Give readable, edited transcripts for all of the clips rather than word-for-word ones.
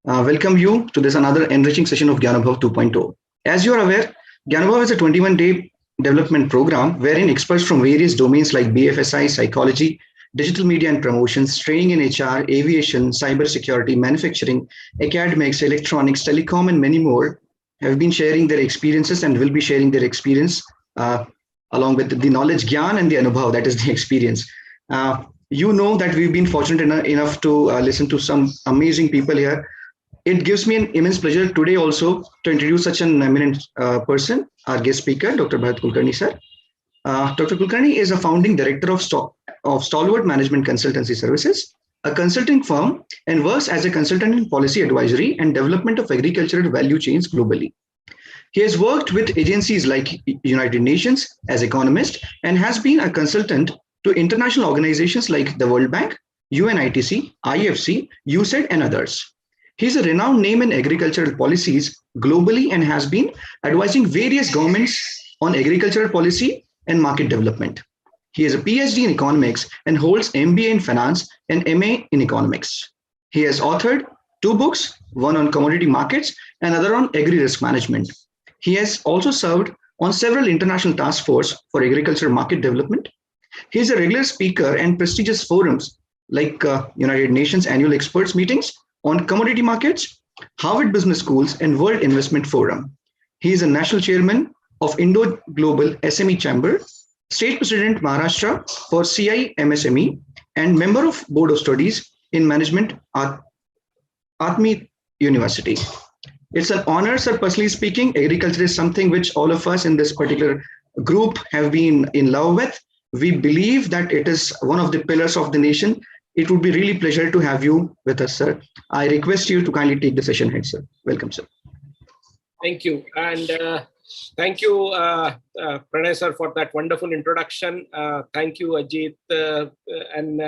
welcome you to this another enriching session of GYANUBHAV 2.0. As you are aware, GYANUBHAV is a 21-day development program wherein experts from various domains like BFSI, psychology, digital media and promotions, training in HR, aviation, cybersecurity, manufacturing, academics, electronics, telecom, and many more have been sharing their experiences and will be sharing their experience uh, along with the knowledge, Gyan, and the Anubhav, that is the experience. You know that we've been fortunate enough to listen to some amazing people here. It gives me an immense pleasure today also to introduce such an eminent person, our guest speaker, Dr. Bharat Kulkarni sir. Dr. Kulkarni is a founding director of Stalwart Management Consultancy Services, a consulting firm, and works as a consultant in policy advisory and development of agricultural value chains globally. He has worked with agencies like United Nations as economist and has been a consultant to international organizations like the World Bank, UNITC, IFC, USAID, and others. He is a renowned name in agricultural policies globally and has been advising various governments on agricultural policy and market development. He has a PhD in economics and holds MBA in finance and MA in economics. He has authored two books, one on commodity markets and another on agri-risk management. He has also served on several international task forces for agricultural market development. He is a regular speaker and prestigious forums like United Nations annual experts meetings on commodity markets, Harvard Business Schools, and World Investment Forum. He is a national chairman of Indo Global SME Chamber, state president Maharashtra for CI MSME, and member of Board of Studies in Management at Atmi University. It's an honor, sir, personally speaking. Agriculture is something which all of us in this particular group have been in love with. We believe that it is one of the pillars of the nation. It would be really pleasure to have you with us, sir. I request you to kindly take the session ahead, sir. Welcome, sir. Thank you. And thank you, Pranay sir, for that wonderful introduction. Thank you, Ajit and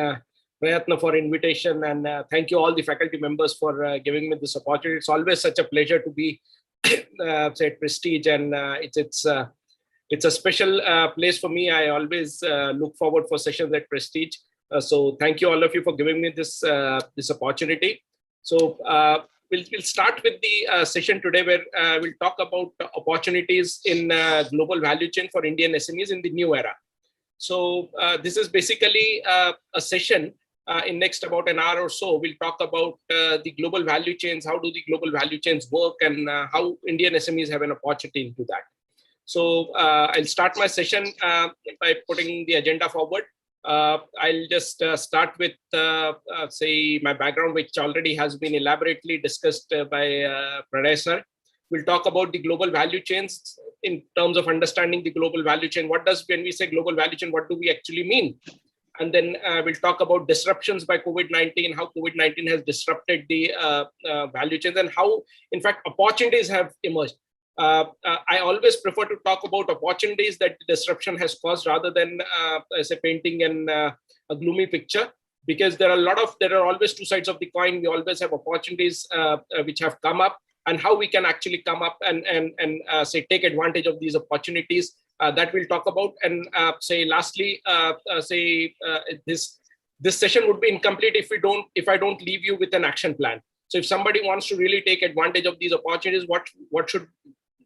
Prayatna for invitation. And thank you all the faculty members for giving me this opportunity. It's always such a pleasure to be say at Prestige, and it's a special place for me. I always look forward for sessions at Prestige. So thank you all of you for giving me this opportunity. So we'll start with the session today where we'll talk about opportunities in global value chain for Indian SMEs in the new era. So this is basically a session in next about an hour or so. We'll talk about the global value chains, how do the global value chains work, and how Indian SMEs have an opportunity into that. So I'll start my session by putting the agenda forward. I'll just start with, say, my background, which already has been elaborately discussed by Pranay sir. We'll talk about the global value chains in terms of understanding the global value chain. What does, when we say global value chain, what do we actually mean? And then we'll talk about disruptions by COVID-19, how COVID-19 has disrupted the value chains, and how, in fact, opportunities have emerged. I always prefer to talk about opportunities that the disruption has caused rather than say painting a gloomy picture, because there are always two sides of the coin. We always have opportunities which have come up, and how we can actually come up and say take advantage of these opportunities that we'll talk about. And say lastly, this session would be incomplete if I don't leave you with an action plan. So if somebody wants to really take advantage of these opportunities, what should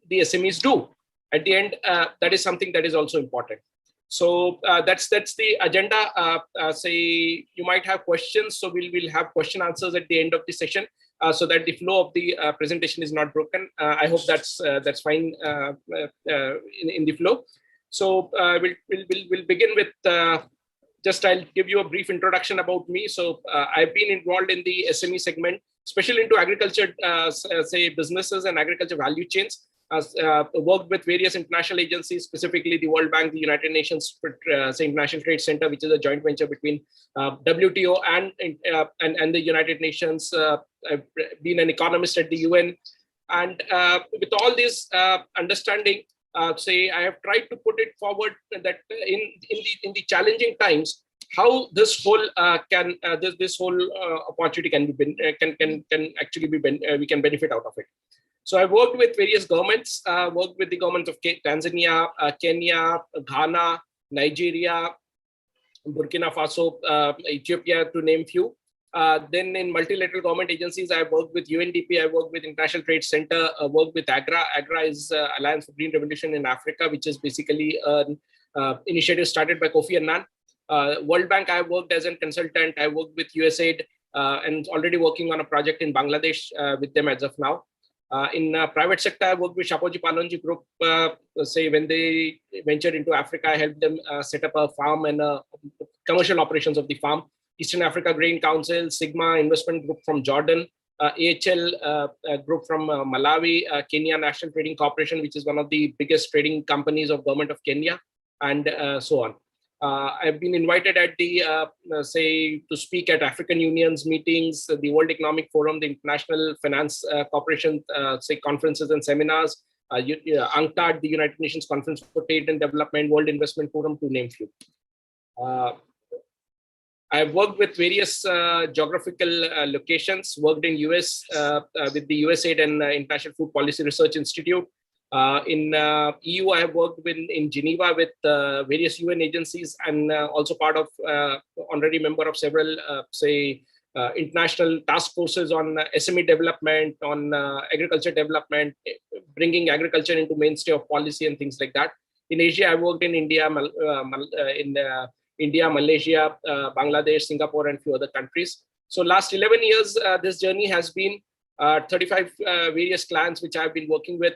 the SMEs do at the end? That is something that is also important. So that's the agenda. Say you might have questions, so we'll have question answers at the end of the session, so that the flow of the presentation is not broken. I hope that's fine in the flow. So we'll begin with just I'll give you a brief introduction about me. So I've been involved in the SME segment, especially into agriculture, say businesses and agriculture value chains. Worked with various international agencies, specifically the World Bank, the United Nations say International Trade Center, which is a joint venture between WTO and the United Nations. I've been an economist at the UN, and with all this understanding, say I have tried to put it forward that in the challenging times, how this whole this whole opportunity can actually be we can benefit out of it. So I worked with various governments, worked with the governments of Tanzania, Kenya, Ghana, Nigeria, Burkina Faso, Ethiopia, to name few. Then in multilateral government agencies, I worked with UNDP, I worked with International Trade Center, worked with AGRA. AGRA is Alliance for Green Revolution in Africa, which is basically an initiative started by Kofi Annan. World Bank, I worked as a consultant. I worked with USAID and already working on a project in Bangladesh with them as of now. In private sector, I worked with Shapoorji Pallonji Group. Say when they ventured into Africa, I helped them set up a farm and commercial operations of the farm. Eastern Africa Grain Council, Sigma Investment Group from Jordan, AHL Group from Malawi, Kenya National Trading Corporation, which is one of the biggest trading companies of government of Kenya, and so on. I've been invited at the, say, to speak at African Union's meetings, the World Economic Forum, the International Finance Corporation, say, conferences and seminars, UNCTAD, the United Nations Conference for Trade and Development, World Investment Forum, to name few. I've worked with various geographical locations, worked in US with the USAID and International Food Policy Research Institute. In EU, I have worked in Geneva with various UN agencies, and also part of honorary member of several, say, international task forces on SME development, on agriculture development, bringing agriculture into mainstay of policy and things like that. In Asia, I worked in India, Malaysia, Bangladesh, Singapore, and few other countries. So last 11 years, this journey has been 35 various clients which I've been working with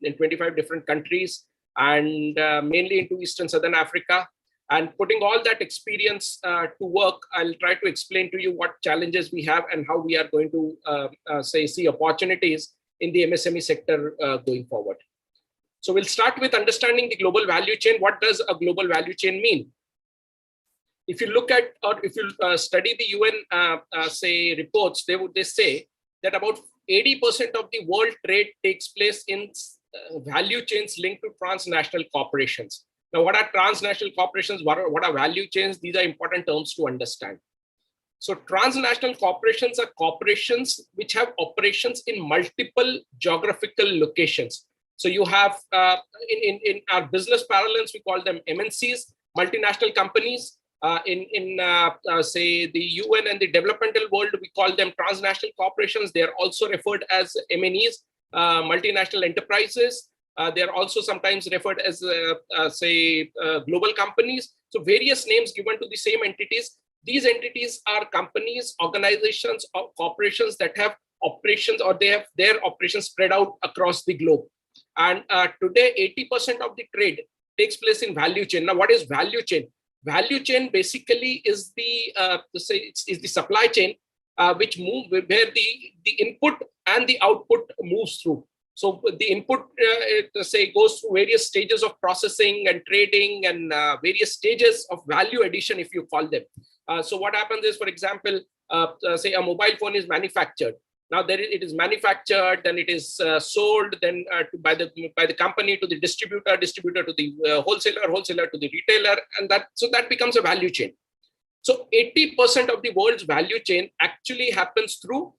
in 25 different countries, and mainly into Eastern Southern Africa. And putting all that experience to work, I'll try to explain to you what challenges we have and how we are going to see opportunities in the MSME sector going forward. So we'll start with understanding the global value chain. What does a global value chain mean? If you look at, or if you study the UN, say, reports, they say that about 80% of the world trade takes place in value chains linked to transnational corporations. Now, what are transnational corporations? What are value chains? These are important terms to understand. So transnational corporations are corporations which have operations in multiple geographical locations. So you have, in our business parlance, we call them MNCs, multinational companies. Say, the UN and the developmental world, we call them transnational corporations. They are also referred as MNEs, multinational enterprises. They are also sometimes referred as, say, global companies. So various names given to the same entities. These entities are companies, organizations, or corporations that have operations, or they have their operations spread out across the globe. And today, 80% of the trade takes place in value chain. Now, what is value chain? Value chain basically is the is the supply chain which where the input and the output moves through. So the input say goes through various stages of processing and trading and various stages of value addition, if you call them. So what happens is, for example, say a mobile phone is manufactured. Now it is manufactured, then it is sold, then by the company to the distributor, distributor to the wholesaler, wholesaler to the retailer, and that becomes a value chain. So 80% of the world's value chain actually happens through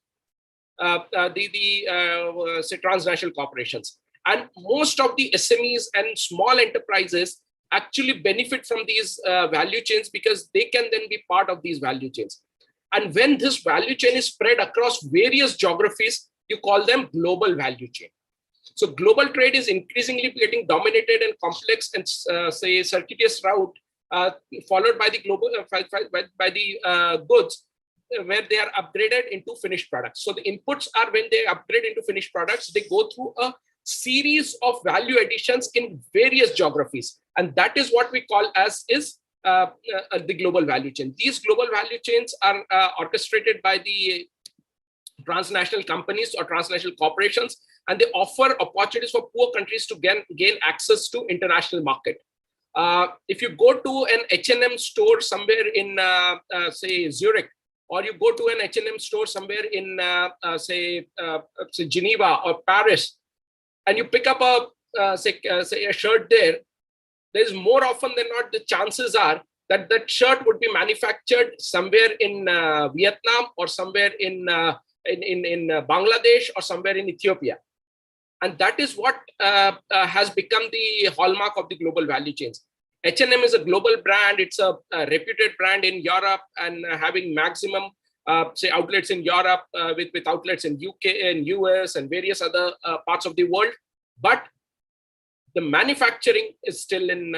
say transnational corporations, and most of the SMEs and small enterprises actually benefit from these value chains because they can then be part of these value chains. And when this value chain is spread across various geographies, you call them global value chain. So global trade is increasingly getting dominated and complex and say circuitous route followed by the global by the goods where they are upgraded into finished products. So the inputs are, when they upgrade into finished products, they go through a series of value additions in various geographies, and that is what we call as the global value chain. These global value chains are orchestrated by the transnational companies or transnational corporations, and they offer opportunities for poor countries to gain access to international market. If you go to an H&M store somewhere in say Zurich, or you go to an H&M store somewhere in say Geneva or Paris, and you pick up a say a shirt there, there's more often than not, the chances are that that shirt would be manufactured somewhere in Vietnam or somewhere in Bangladesh or somewhere in Ethiopia. And that is what has become the hallmark of the global value chains. H&M is a global brand. It's a reputed brand in Europe and having maximum say outlets in Europe, with outlets in UK and US and various other parts of the world. But the manufacturing is still in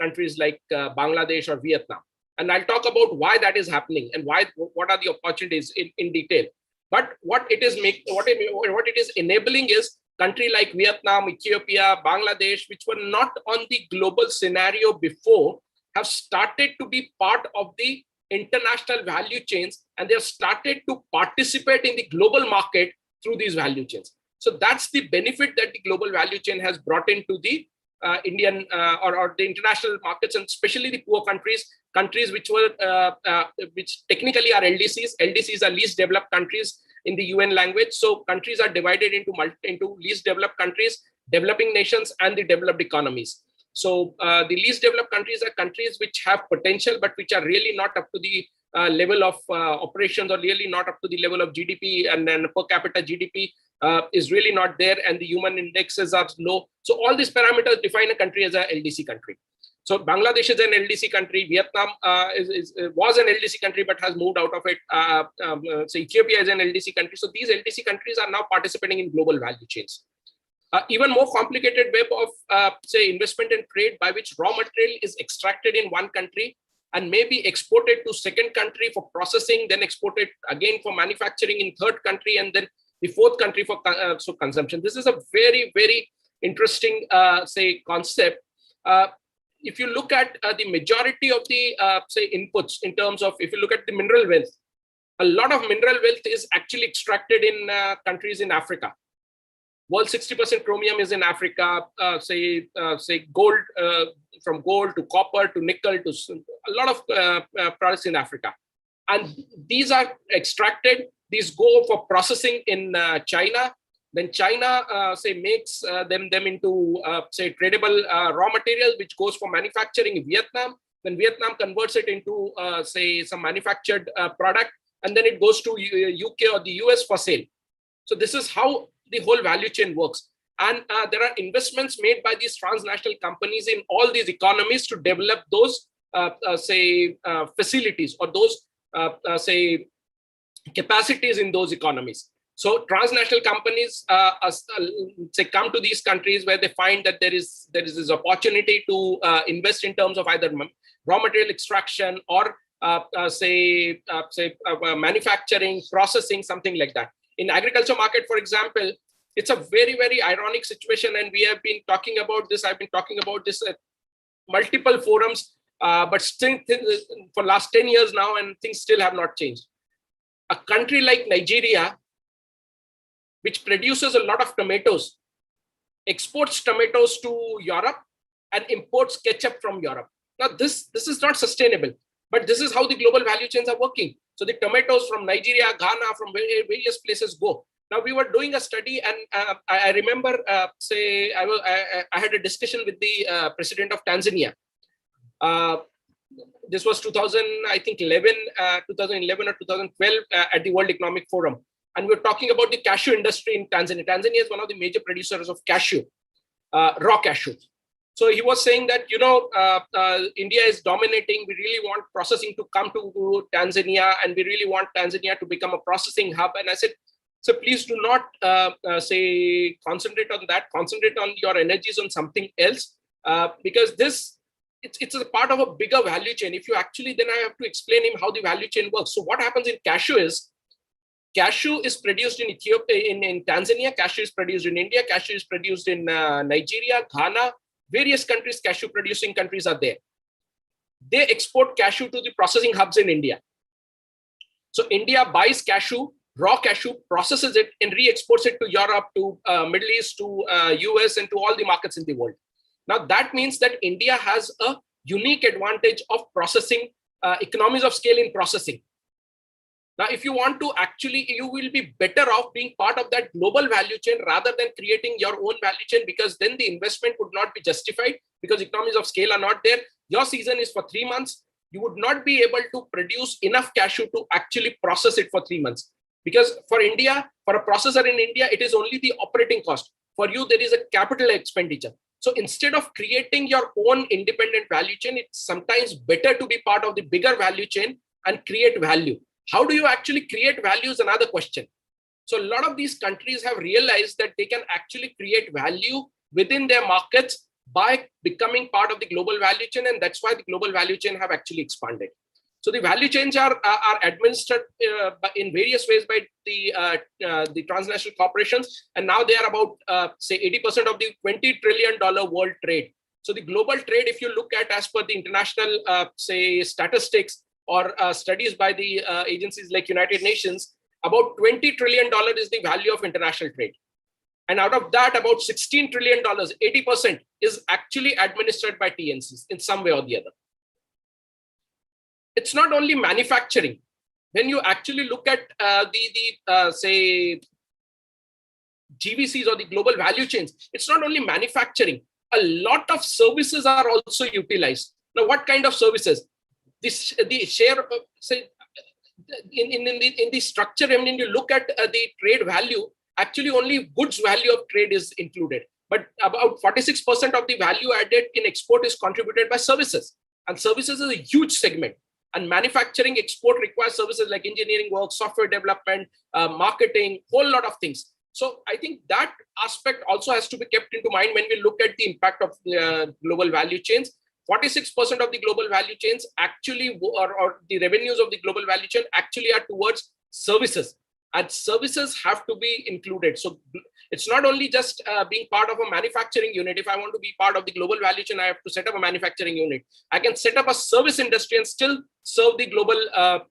countries like Bangladesh or Vietnam. And I'll talk about why that is happening and what are the opportunities in detail. But what it is enabling is country like Vietnam, Ethiopia, Bangladesh, which were not on the global scenario before, have started to be part of the international value chains, and they have started to participate in the global market through these value chains. So that's the benefit that the global value chain has brought into the Indian or the international markets, and especially the poor countries which technically are LDCs. LDCs are least developed countries in the UN language. So countries are divided into least developed countries, developing nations, and the developed economies. So the least developed countries are countries which have potential, but which are really not up to the level of operations, or really not up to the level of GDP, and then per capita GDP is really not there, and the human indexes are low. So all these parameters define a country as a LDC country. So Bangladesh is an LDC country. Vietnam was an LDC country but has moved out of it. So Ethiopia is an LDC country. So these LDC countries are now participating in global value chains. Even more complicated web of say investment and trade, by which raw material is extracted in one country and may be exported to second country for processing, then exported again for manufacturing in third country, and then the fourth country for consumption. This is a very, very interesting say concept. If you look at the majority of the say inputs in terms of, if you look at the mineral wealth, a lot of mineral wealth is actually extracted in countries in Africa. World 60% chromium is in Africa. Say gold, from gold to copper to nickel to a lot of products in Africa, and these are extracted. These go for processing in China. Then China say makes them into say tradable raw material, which goes for manufacturing in Vietnam. Then Vietnam converts it into say some manufactured product, and then it goes to UK or the US for sale. So this is how the whole value chain works. And there are investments made by these transnational companies in all these economies to develop those say facilities, or those say capacities in those economies. So transnational companies say come to these countries where they find that there is this opportunity to invest in terms of either raw material extraction or say manufacturing, processing, something like that. In agriculture market, for example, it's a very, very ironic situation, and we have been talking about this. I've been talking about this at multiple forums, but still for last 10 years now, and things still have not changed. A country like Nigeria, which produces a lot of tomatoes, exports tomatoes to Europe and imports ketchup from Europe. Now, this is not sustainable, but this is how the global value chains are working. So the tomatoes from Nigeria, Ghana, from various places go. Now, we were doing a study, and I remember, say, I had a discussion with the president of Tanzania. This was 2011 or 2012 at the World Economic Forum. And we were talking about the cashew industry in Tanzania. Tanzania is one of the major producers of cashew, raw cashew. So he was saying that, India is dominating. We really want processing to come to Tanzania, and we really want Tanzania to become a processing hub. And I said, so please do not say concentrate on that. Concentrate on your energies on something else, because it's a part of a bigger value chain. If you actually, then I have to explain him how the value chain works. So what happens in cashew is produced in Ethiopia, in Tanzania. Cashew is produced in India. Cashew is produced in Nigeria, Ghana. Various countries, cashew producing countries are there. They export cashew to the processing hubs in India. So India buys cashew, raw cashew, processes it, and re-exports it to Europe, to Middle East, to US, and to all the markets in the world. Now that means that India has a unique advantage of processing, economies of scale in processing. Now, if you want to actually, you will be better off being part of that global value chain rather than creating your own value chain, because then the investment would not be justified, because economies of scale are not there. Your season is for 3 months. You would not be able to produce enough cashew to actually process it for 3 months. Because for India, for a processor in India, it is only the operating cost. For you, there is a capital expenditure. So instead of creating your own independent value chain, it's sometimes better to be part of the bigger value chain and create value. How do you actually create value is another question. So a lot of these countries have realized that they can actually create value within their markets by becoming part of the global value chain, and that's why the global value chain have actually expanded. So the value chains are administered in various ways by the transnational corporations, and now they are about say 80% of the $20 trillion world trade. So the global trade, if you look at as per the international say statistics or studies by the agencies like United Nations, about $20 trillion is the value of international trade. And out of that, about $16 trillion, 80% is actually administered by TNCs in some way or the other. It's not only manufacturing. When you actually look at say GVCs or the global value chains, it's not only manufacturing. A lot of services are also utilized. Now, what kind of services? The share, say, in the structure, I mean, you look at the trade value, actually only goods value of trade is included. But about 46% of the value added in export is contributed by services. And services is a huge segment. And manufacturing export requires services like engineering work, software development, marketing, whole lot of things. So I think that aspect also has to be kept into mind when we look at the impact of the global value chains. 46% of the global value chains actually, or the revenues of the global value chain actually are towards services. And services have to be included. So it's not only just being part of a manufacturing unit. If I want to be part of the global value chain, I have to set up a manufacturing unit. I can set up a service industry and still serve the global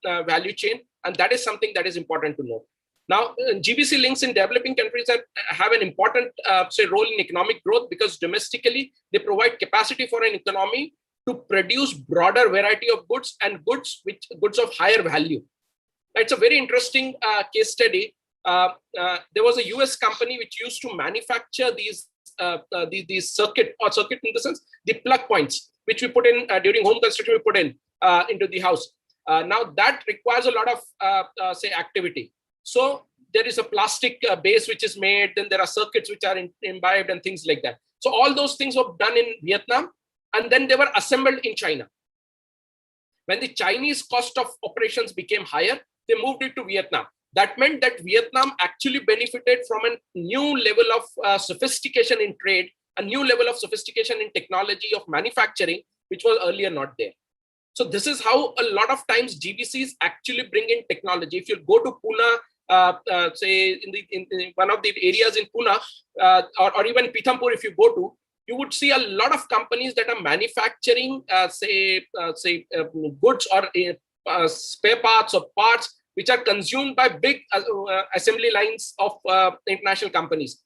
value chain. And that is something that is important to know. Now, GBC links in developing countries have an important say role in economic growth, because domestically they provide capacity for an economy to produce broader variety of goods and goods of higher value. It's a very interesting case study. There was a US company which used to manufacture these circuit in the sense, the plug points, which we put in during home construction, we put in into the house. Now that requires a lot of say activity. So there is a plastic base which is made, then there are circuits which are imbibed and things like that. So all those things were done in Vietnam, and then they were assembled in China. When the Chinese cost of operations became higher, they moved it to Vietnam. That meant that Vietnam actually benefited from a new level of sophistication in trade, a new level of sophistication in technology of manufacturing, which was earlier not there. So this is how a lot of times GBCs actually bring in technology. If you go to Pune, say in one of the areas in Pune, or even Pithampur, if you go to, you would see a lot of companies that are manufacturing, goods or spare parts or parts which are consumed by big assembly lines of international companies,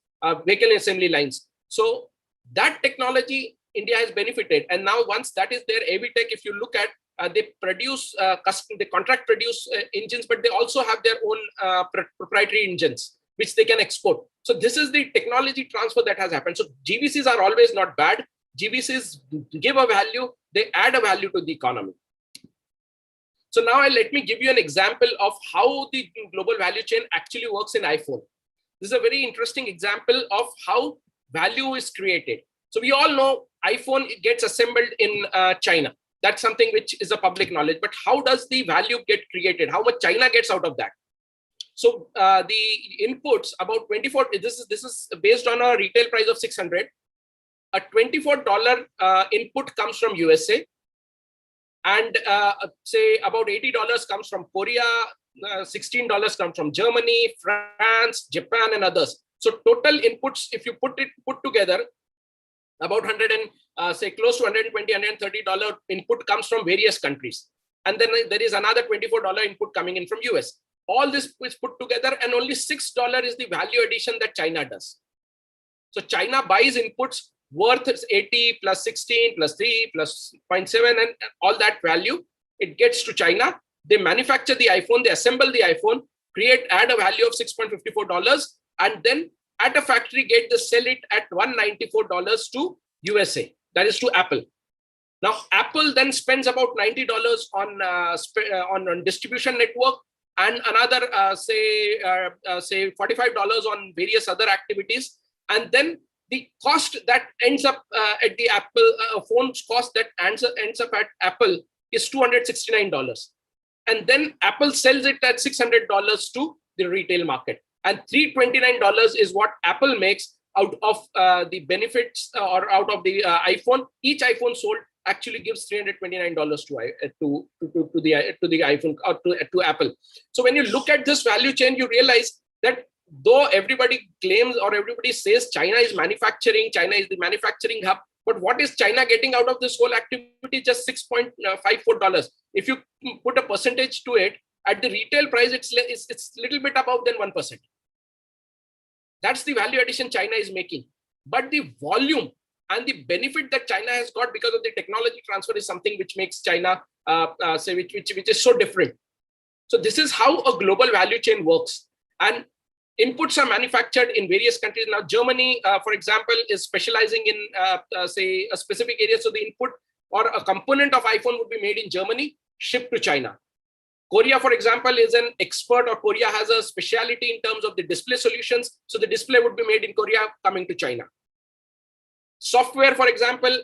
vehicle assembly lines. So that technology India has benefited. And now once that is there, AVTech, if you look at, they produce they contract produce engines, but they also have their own proprietary engines which they can export. So this is the technology transfer that has happened. So GVCs are always not bad. GVCs give a value, they add a value to the economy. So now let me give you an example of how the global value chain actually works in iPhone. This is a very interesting example of how value is created. So we all know iPhone gets assembled in China. That's something which is a public knowledge. But how does the value get created? How much China gets out of that? So the inputs about 24. This is based on a retail price of 600. A $24 input comes from USA, and say about $80 comes from Korea. $16 comes from Germany, France, Japan, and others. So total inputs, if you put together, about 100 and say close to 120, $130 input comes from various countries. And then there is another $24 input coming in from US. All this is put together, and only $6 is the value addition that China does. So China buys inputs worth 80 plus 16 plus 3 plus 0.7 and all that value. It gets to China. They manufacture the iPhone, they assemble the iPhone, add a value of $6.54, and then at a factory gate, they sell it at $194 to USA, that is to Apple. Now, Apple then spends about $90 on distribution network, and another say $45 on various other activities, and then the cost that ends up at the Apple phone's cost that ends up at Apple is $269. and then Apple sells it at $600 to the retail market. And $329 is what Apple makes out of the benefits or out of the iPhone. Each iPhone sold actually gives $329 to the iPhone or to Apple. So when you look at this value chain, you realize that though everybody claims or everybody says China is manufacturing, China is the manufacturing hub, but what is China getting out of this whole activity? Just $6.54. If you put a percentage to it, at the retail price, it's a little bit above than 1%. That's the value addition China is making. But the volume and the benefit that China has got because of the technology transfer is something which makes China, which is so different. So this is how a global value chain works. And inputs are manufactured in various countries. Now, Germany, for example, is specializing in, say, a specific area. So the input or a component of iPhone would be made in Germany, shipped to China. Korea, for example, is an expert, or Korea has a specialty in terms of the display solutions. So the display would be made in Korea, coming to China. Software, for example,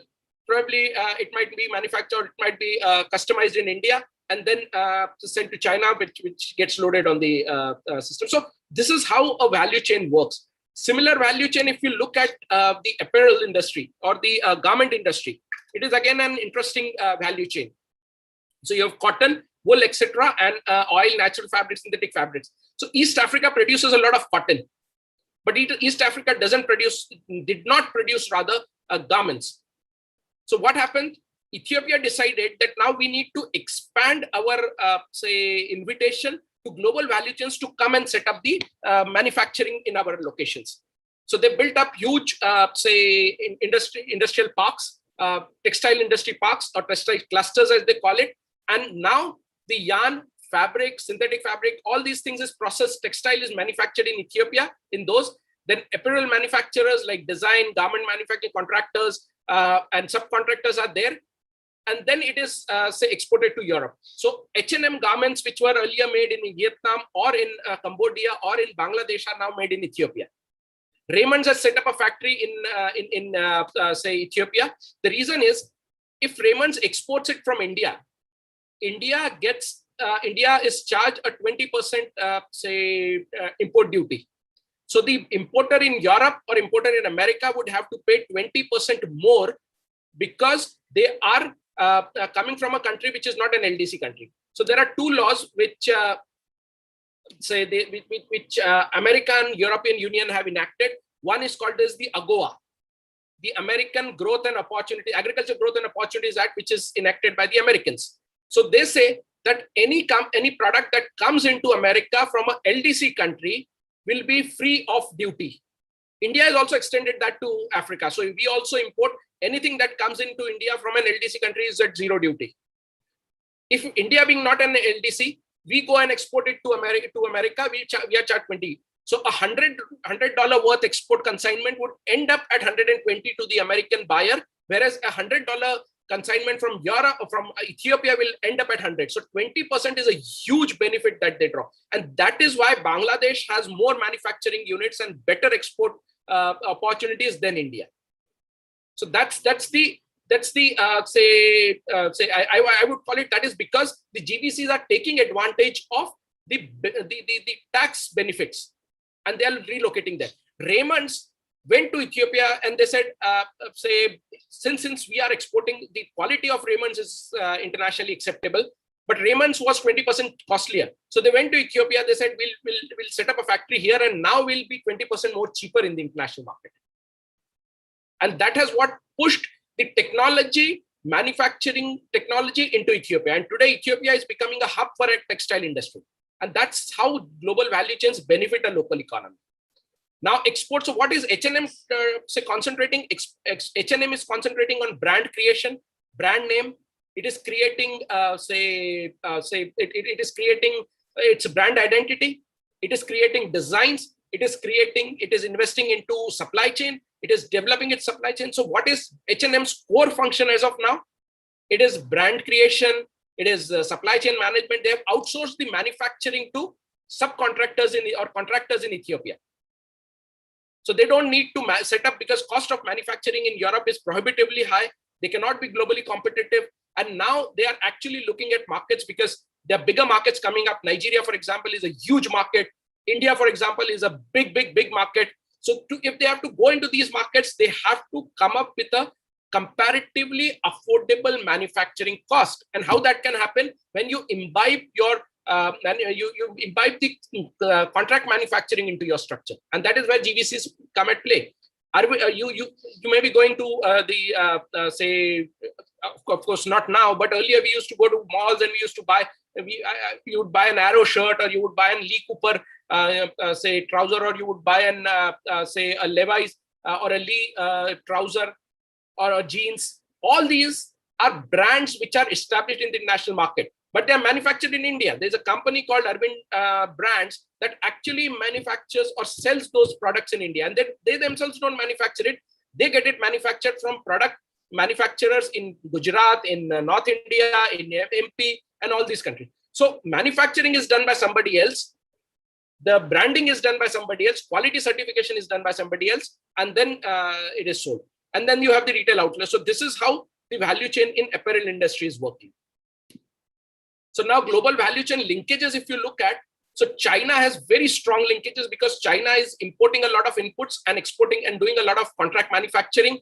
probably it might be manufactured, it might be customized in India, and then sent to China, which gets loaded on the system. So this is how a value chain works. Similar value chain, if you look at the apparel industry or the garment industry, it is again an interesting value chain. So you have cotton, wool, etc., and oil, natural fabrics, synthetic fabrics. So East Africa produces a lot of cotton, but East Africa did not produce garments. So what happened? Ethiopia decided that now we need to expand our, say, invitation to global value chains to come and set up the manufacturing in our locations. So they built up huge, say, industrial parks, textile industry parks, or textile clusters as they call it. And now the yarn, fabric, synthetic fabric, all these things is processed. Textile is manufactured in Ethiopia in those. Then apparel manufacturers like design, garment manufacturing contractors, and subcontractors are there. And then it is, say, exported to Europe. So H&M garments, which were earlier made in Vietnam or in Cambodia or in Bangladesh, are now made in Ethiopia. Raymond's has set up a factory in say, Ethiopia. The reason is, if Raymond's exports it from India, India is charged a 20% say import duty. So the importer in Europe or importer in America would have to pay 20% more because they are coming from a country which is not an LDC country. So there are two laws which America and European Union have enacted. One is called as the AGOA, the American Growth and Opportunity, Agriculture Growth and Opportunities Act, which is enacted by the Americans. So they say that any product that comes into America from a LDC country will be free of duty. India has also extended that to Africa. So we also import anything that comes into India from an LDC country is at zero duty. If India being not an LDC, we go and export it to America, we are charged 20. So $100 worth export consignment would end up at 120 to the American buyer, whereas $100 consignment from Europe or from Ethiopia will end up at 100. So 20% is a huge benefit that they draw. And that is why Bangladesh has more manufacturing units and better export opportunities than India. So that's the I would call it, that is because the GVCs are taking advantage of the tax benefits and they are relocating them. Raymond's went to Ethiopia and they said, since we are exporting, the quality of Raymond's is internationally acceptable, but Raymond's was 20% costlier. So they went to Ethiopia. They said, we'll set up a factory here, and now we'll be 20% more cheaper in the international market. And that has what pushed the manufacturing technology into Ethiopia. And today Ethiopia is becoming a hub for a textile industry. And that's how global value chains benefit a local economy. Now exports. So what is H&M concentrating? H&M is concentrating on brand creation, brand name. It is creating, it is creating its brand identity. It is creating designs. It is investing into supply chain. It is developing its supply chain. So what is H&M's core function as of now? It is brand creation. It is supply chain management. They have outsourced the manufacturing to subcontractors or contractors in Ethiopia. So they don't need to set up, because cost of manufacturing in Europe is prohibitively high. They cannot be globally competitive. And now they are actually looking at markets, because There are bigger markets coming up. Nigeria, for example, is a huge market. India, for example, is a big market. So if they have to go into these markets, they have to come up with a comparatively affordable manufacturing cost. And how that can happen when you imbibe your you imbibe the contract manufacturing into your structure, and that is where GVCs come at play. You may be going to say, of course not now, but earlier we used to go to malls and we used to buy. You would buy an Arrow shirt, or you would buy an Lee Cooper say trouser, or you would buy an say a Levi's or a Lee trouser or jeans. All these are brands which are established in the international market, but they are manufactured in India. There's a company called Arvind Brands that actually manufactures or sells those products in India, and they themselves don't manufacture it. They get it manufactured from product manufacturers in Gujarat, in North India, in MP, and all these countries. So manufacturing is done by somebody else. The branding is done by somebody else. Quality certification is done by somebody else, and then it is sold. And then you have the retail outlet. So this is how the value chain in apparel industry is working. So now global value chain linkages, if you look at, so China has very strong linkages because China is importing a lot of inputs and exporting and doing a lot of contract manufacturing,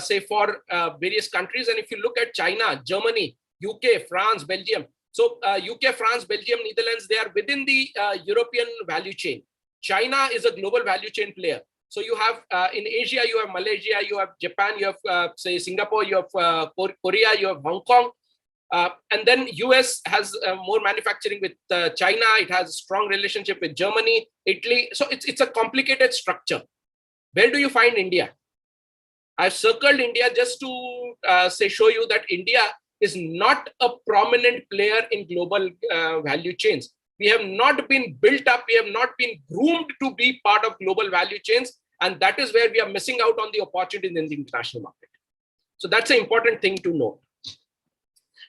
say for various countries. And if you look at China, Germany, UK, France, Belgium. So UK, France, Belgium, Netherlands, they are within the European value chain. China is a global value chain player. So you have in Asia, you have Malaysia, you have Japan, you have say Singapore, you have Korea, you have Hong Kong. And then US has more manufacturing with China. It has a strong relationship with Germany, Italy. So it's a complicated structure. Where do you find India? I've circled India just to say show you that India is not a prominent player in global value chains. We have not been built up. We have not been groomed to be part of global value chains. And that is where we are missing out on the opportunities in the international market. So that's an important thing to note.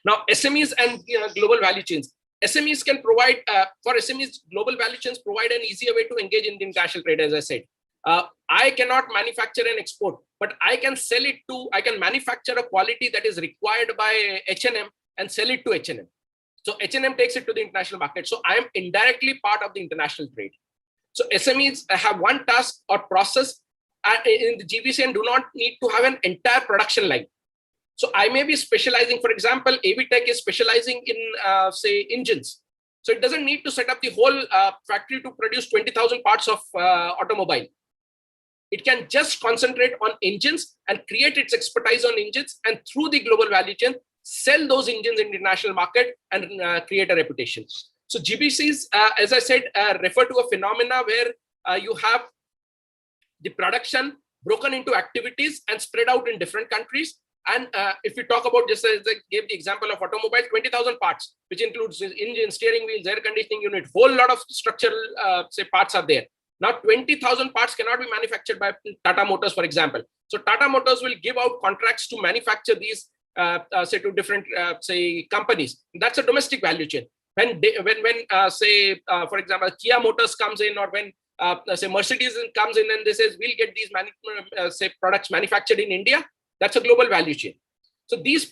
Now, SMEs and global value chains. SMEs can provide, for SMEs, global value chains provide an easier way to engage in the international trade, as I said. I cannot manufacture and export, but I can sell it to, I can manufacture a quality that is required by H&M and sell it to H&M. So H&M takes it to the international market. So I am indirectly part of the international trade. So SMEs have one task or process in the GVC and do not need to have an entire production line. So I may be specializing, for example, AV Tech is specializing in, say, engines. So it doesn't need to set up the whole factory to produce 20,000 parts of automobile. It can just concentrate on engines and create its expertise on engines, and through the global value chain, sell those engines in the international market and create a reputation. So GBCs, as I said, refer to a phenomena where you have the production broken into activities and spread out in different countries. And if we talk about, just as I gave the example of automobile, 20,000 parts, which includes engine, steering wheels, air conditioning unit, whole lot of structural say parts are there. Now 20,000 parts cannot be manufactured by Tata Motors, for example. So Tata Motors will give out contracts to manufacture these say to different say companies. That's a domestic value chain. When say for example Kia Motors comes in, or when say Mercedes comes in and they says we'll get these say products manufactured in India, that's a global value chain. So these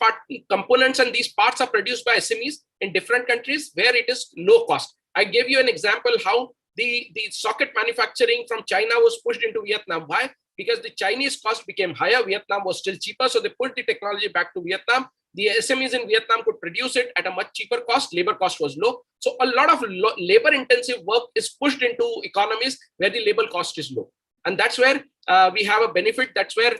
components and these parts are produced by SMEs in different countries where it is low cost. I gave you an example how the socket manufacturing from China was pushed into Vietnam. Why? Because the Chinese cost became higher. Vietnam was still cheaper. So they put the technology back to Vietnam. The SMEs in Vietnam could produce it at a much cheaper cost. Labor cost was low. So a lot of labor intensive work is pushed into economies where the labor cost is low. And that's where we have a benefit. That's where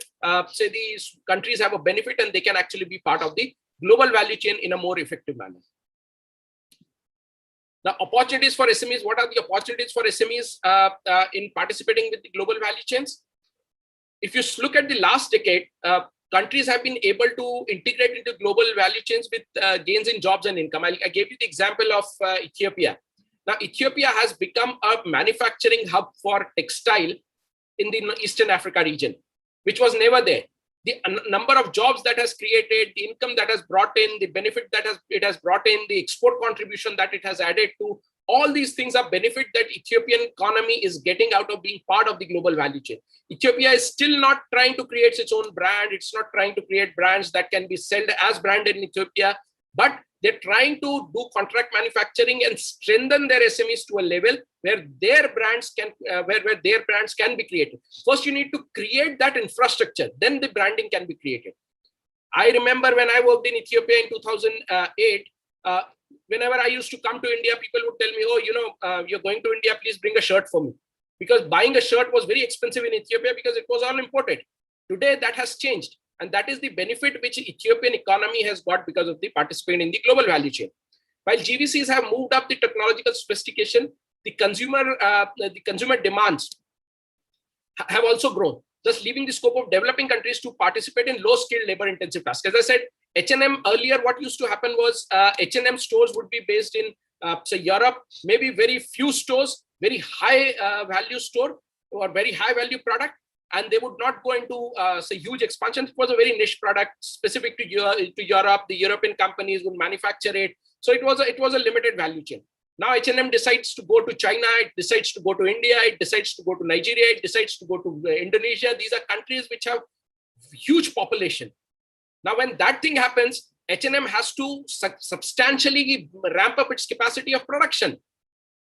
say these countries have a benefit and they can actually be part of the global value chain in a more effective manner. Now, opportunities for SMEs. What are the opportunities for SMEs in participating with the global value chains? If you look at the last decade, countries have been able to integrate into global value chains with gains in jobs and income. I gave you the example of Ethiopia. Now, Ethiopia has become a manufacturing hub for textile in the Eastern Africa region, which was never there. The number of jobs that has created, the income that has brought in, the benefit that it has brought in, the export contribution that it has added to, all these things are benefit that Ethiopian economy is getting out of being part of the global value chain. Ethiopia is still not trying to create its own brand. It's not trying to create brands that can be sold as brand in Ethiopia, but they're trying to do contract manufacturing and strengthen their SMEs to a level where their brands can be created. First, you need to create that infrastructure, then the branding can be created. I remember when I worked in Ethiopia in 2008, whenever I used to come to India, people would tell me, oh, you're going to India, please bring a shirt for me. Because buying a shirt was very expensive in Ethiopia because it was all imported. Today, that has changed. And that is the benefit which Ethiopian economy has got because of the participation in the global value chain. While GVCs have moved up the technological sophistication, the consumer demands have also grown, thus leaving the scope of developing countries to participate in low-skilled, labor-intensive tasks. As I said, H&M earlier, what used to happen was H&M stores would be based in, say, Europe, maybe very few stores, very high value store or very high value product, and they would not go into say huge expansion. It was a very niche product specific to Europe. The European companies would manufacture it, so it was a limited value chain. Now H&M decides to go to China, it decides to go to India, it decides to go to Nigeria, it decides to go to Indonesia. These are countries which have huge population. Now, when that thing happens, H&M has to substantially ramp up its capacity of production.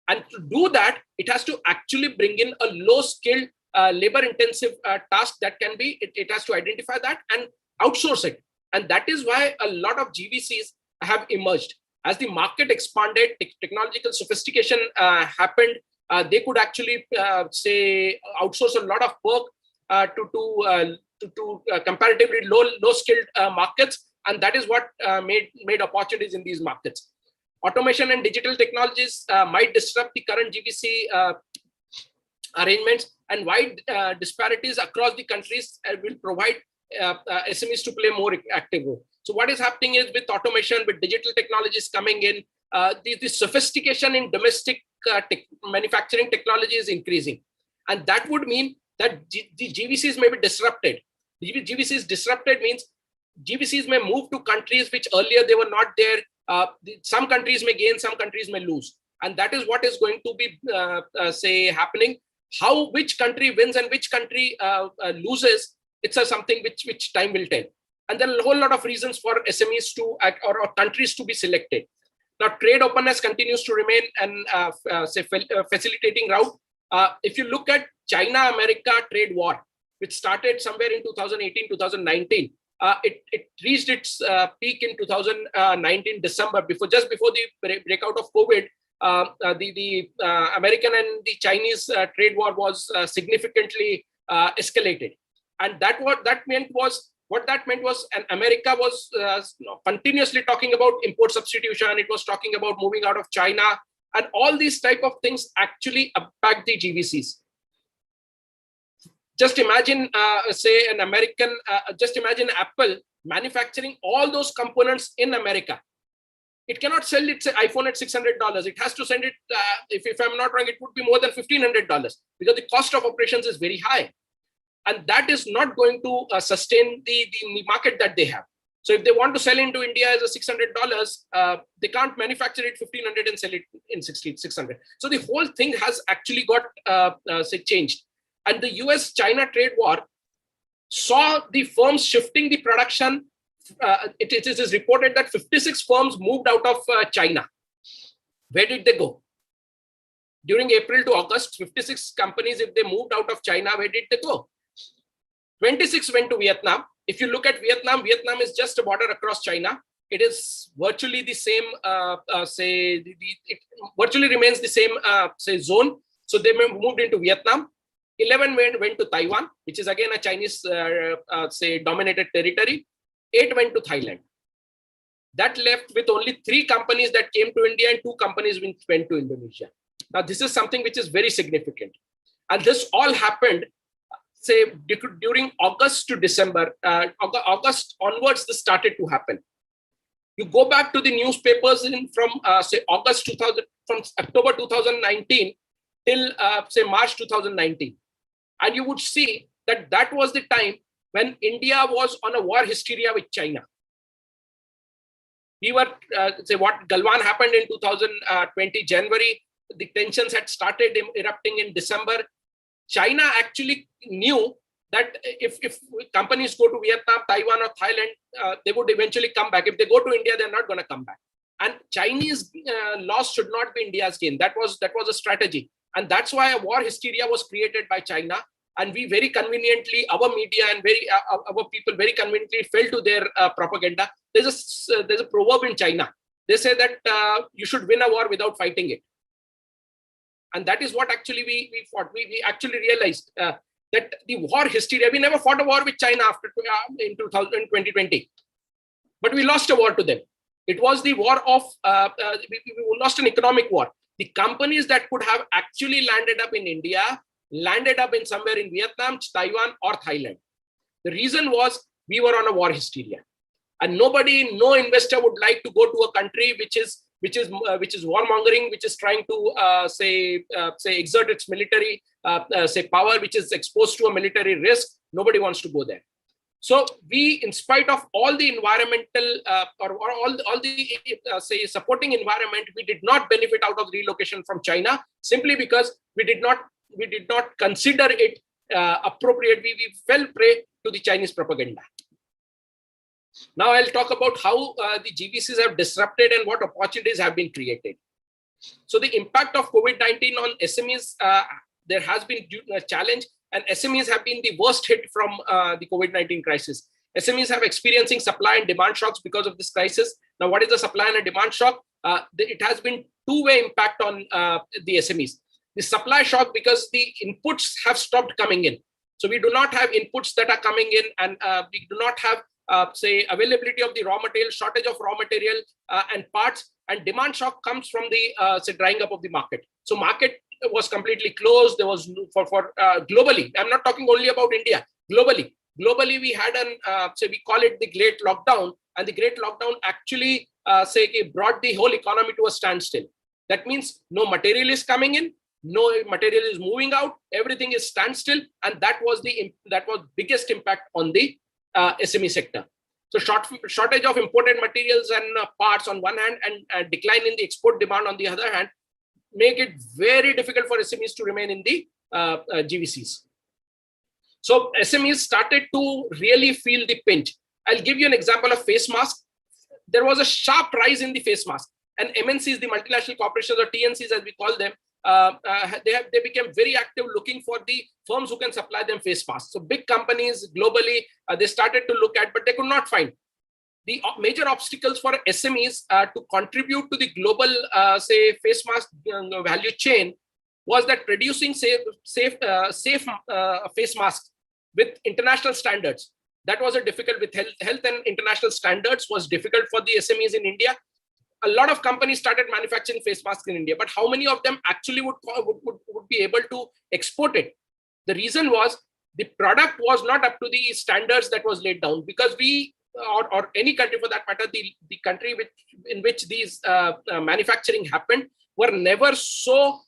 And to do that, it has to actually bring in a low-skilled, labor-intensive task that can be, it has to identify that and outsource it. And that is why a lot of GVCs have emerged. As the market expanded, technological sophistication happened, they could actually, say, outsource a lot of work to comparatively low-skilled markets. And that is what made opportunities in these markets. Automation and digital technologies might disrupt the current GVC arrangements, and wide disparities across the countries will provide SMEs to play more active role. So what is happening is, with automation, with digital technologies coming in, the sophistication in domestic manufacturing technology is increasing. And that would mean that the GVCs may be disrupted. GVCs disrupted means GVCs may move to countries which earlier they were not there. Some countries may gain, some countries may lose. And that is what is going to be, say, happening. Which country wins and which country loses, it's something which time will tell. And there are a whole lot of reasons for SMEs to act, or countries to be selected. Now, trade openness continues to remain an facilitating route. If you look at China-America trade war, which started somewhere in 2018, 2019, it reached its peak in 2019 December, just before the breakout of COVID. The American and the Chinese trade war was significantly escalated, and what that meant was, and America was continuously talking about import substitution. It was talking about moving out of China, and all these type of things actually impact the GVCs. Just imagine, say, an American, just imagine Apple manufacturing all those components in America. It cannot sell its iPhone at $600. It has to send it, if I'm not wrong, it would be more than $1,500 because the cost of operations is very high. And that is not going to sustain the market that they have. So if they want to sell into India as a $600, they can't manufacture it $1,500 and sell it in $600. So the whole thing has actually got, say, changed. And the US-China trade war saw the firms shifting the production. It is reported that 56 firms moved out of China. Where did they go? During April to August, 56 companies, if they moved out of China, where did they go? 26 went to Vietnam. If you look at Vietnam, Vietnam is just a border across China. It is virtually the same, it virtually remains the same, say, zone. So they moved into Vietnam. 11 went to Taiwan, which is again a Chinese, say, dominated territory. 8 went to Thailand. That left with only 3 companies that came to India and 2 companies went to Indonesia. Now, this is something which is very significant. And this all happened, say, during August to December. August onwards, this started to happen. You go back to the newspapers from, say, from October 2019 till, say, March 2019. And you would see that that was the time when India was on a war hysteria with China. We were, say, what Galwan happened in 2020 January, the tensions had started erupting in December. China actually knew that if companies go to Vietnam, Taiwan, or Thailand, they would eventually come back. If they go to India, they're not going to come back. And Chinese loss should not be India's gain. That was a strategy. And that's why a war hysteria was created by China. And we very conveniently, our media and our people very conveniently fell to their propaganda. There's a proverb in China. They say that you should win a war without fighting it. And that is what actually we fought. We actually realized that the war hysteria, we never fought a war with China after in 2020. But we lost a war to them. It was the war of, we lost an economic war. The companies that could have actually landed up in India, landed up in somewhere in Vietnam, Taiwan, or Thailand. The reason was we were on a war hysteria. And no investor would like to go to a country which is warmongering, which is trying to say exert its military power, which is exposed to a military risk. Nobody wants to go there. So we, in spite of all the environmental or all the supporting environment, we did not benefit out of relocation from China simply because we did not consider it appropriate. We fell prey to the Chinese propaganda. Now I'll talk about how the GVCs have disrupted and what opportunities have been created. So the impact of COVID-19 on SMEs, there has been a challenge, and SMEs have been the worst hit from the COVID-19 crisis. SMEs have experiencing supply and demand shocks because of this crisis. Now, what is the supply and demand shock? It has been two-way impact on the SMEs. The supply shock because the inputs have stopped coming in. So we do not have inputs that are coming in, and we do not have availability of the raw material, shortage of raw material and parts, and demand shock comes from the drying up of the market. So market was completely closed. There was for globally. I'm not talking only about India. Globally, we had we call it the Great Lockdown, and the Great Lockdown actually brought the whole economy to a standstill. That means no material is coming in, no material is moving out. Everything is standstill, and that was biggest impact on the SME sector. So shortage of imported materials and parts on one hand, and decline in the export demand on the other hand, make it very difficult for SMEs to remain in the GVCs. So SMEs started to really feel the pinch. I'll give you an example of face mask. There was a sharp rise in the face mask, and MNCs, the multinational corporations, or TNCs as we call them, they became very active looking for the firms who can supply them face masks. So big companies globally, they started to look at, but they could not find. The major obstacles for SMEs to contribute to the global, face mask value chain was that producing safe face masks with international standards. That was difficult with health and international standards was difficult for the SMEs in India. A lot of companies started manufacturing face masks in India, but how many of them actually would be able to export it? The reason was the product was not up to the standards that was laid down, because we, or any country for that matter, the country in which these manufacturing happened were never so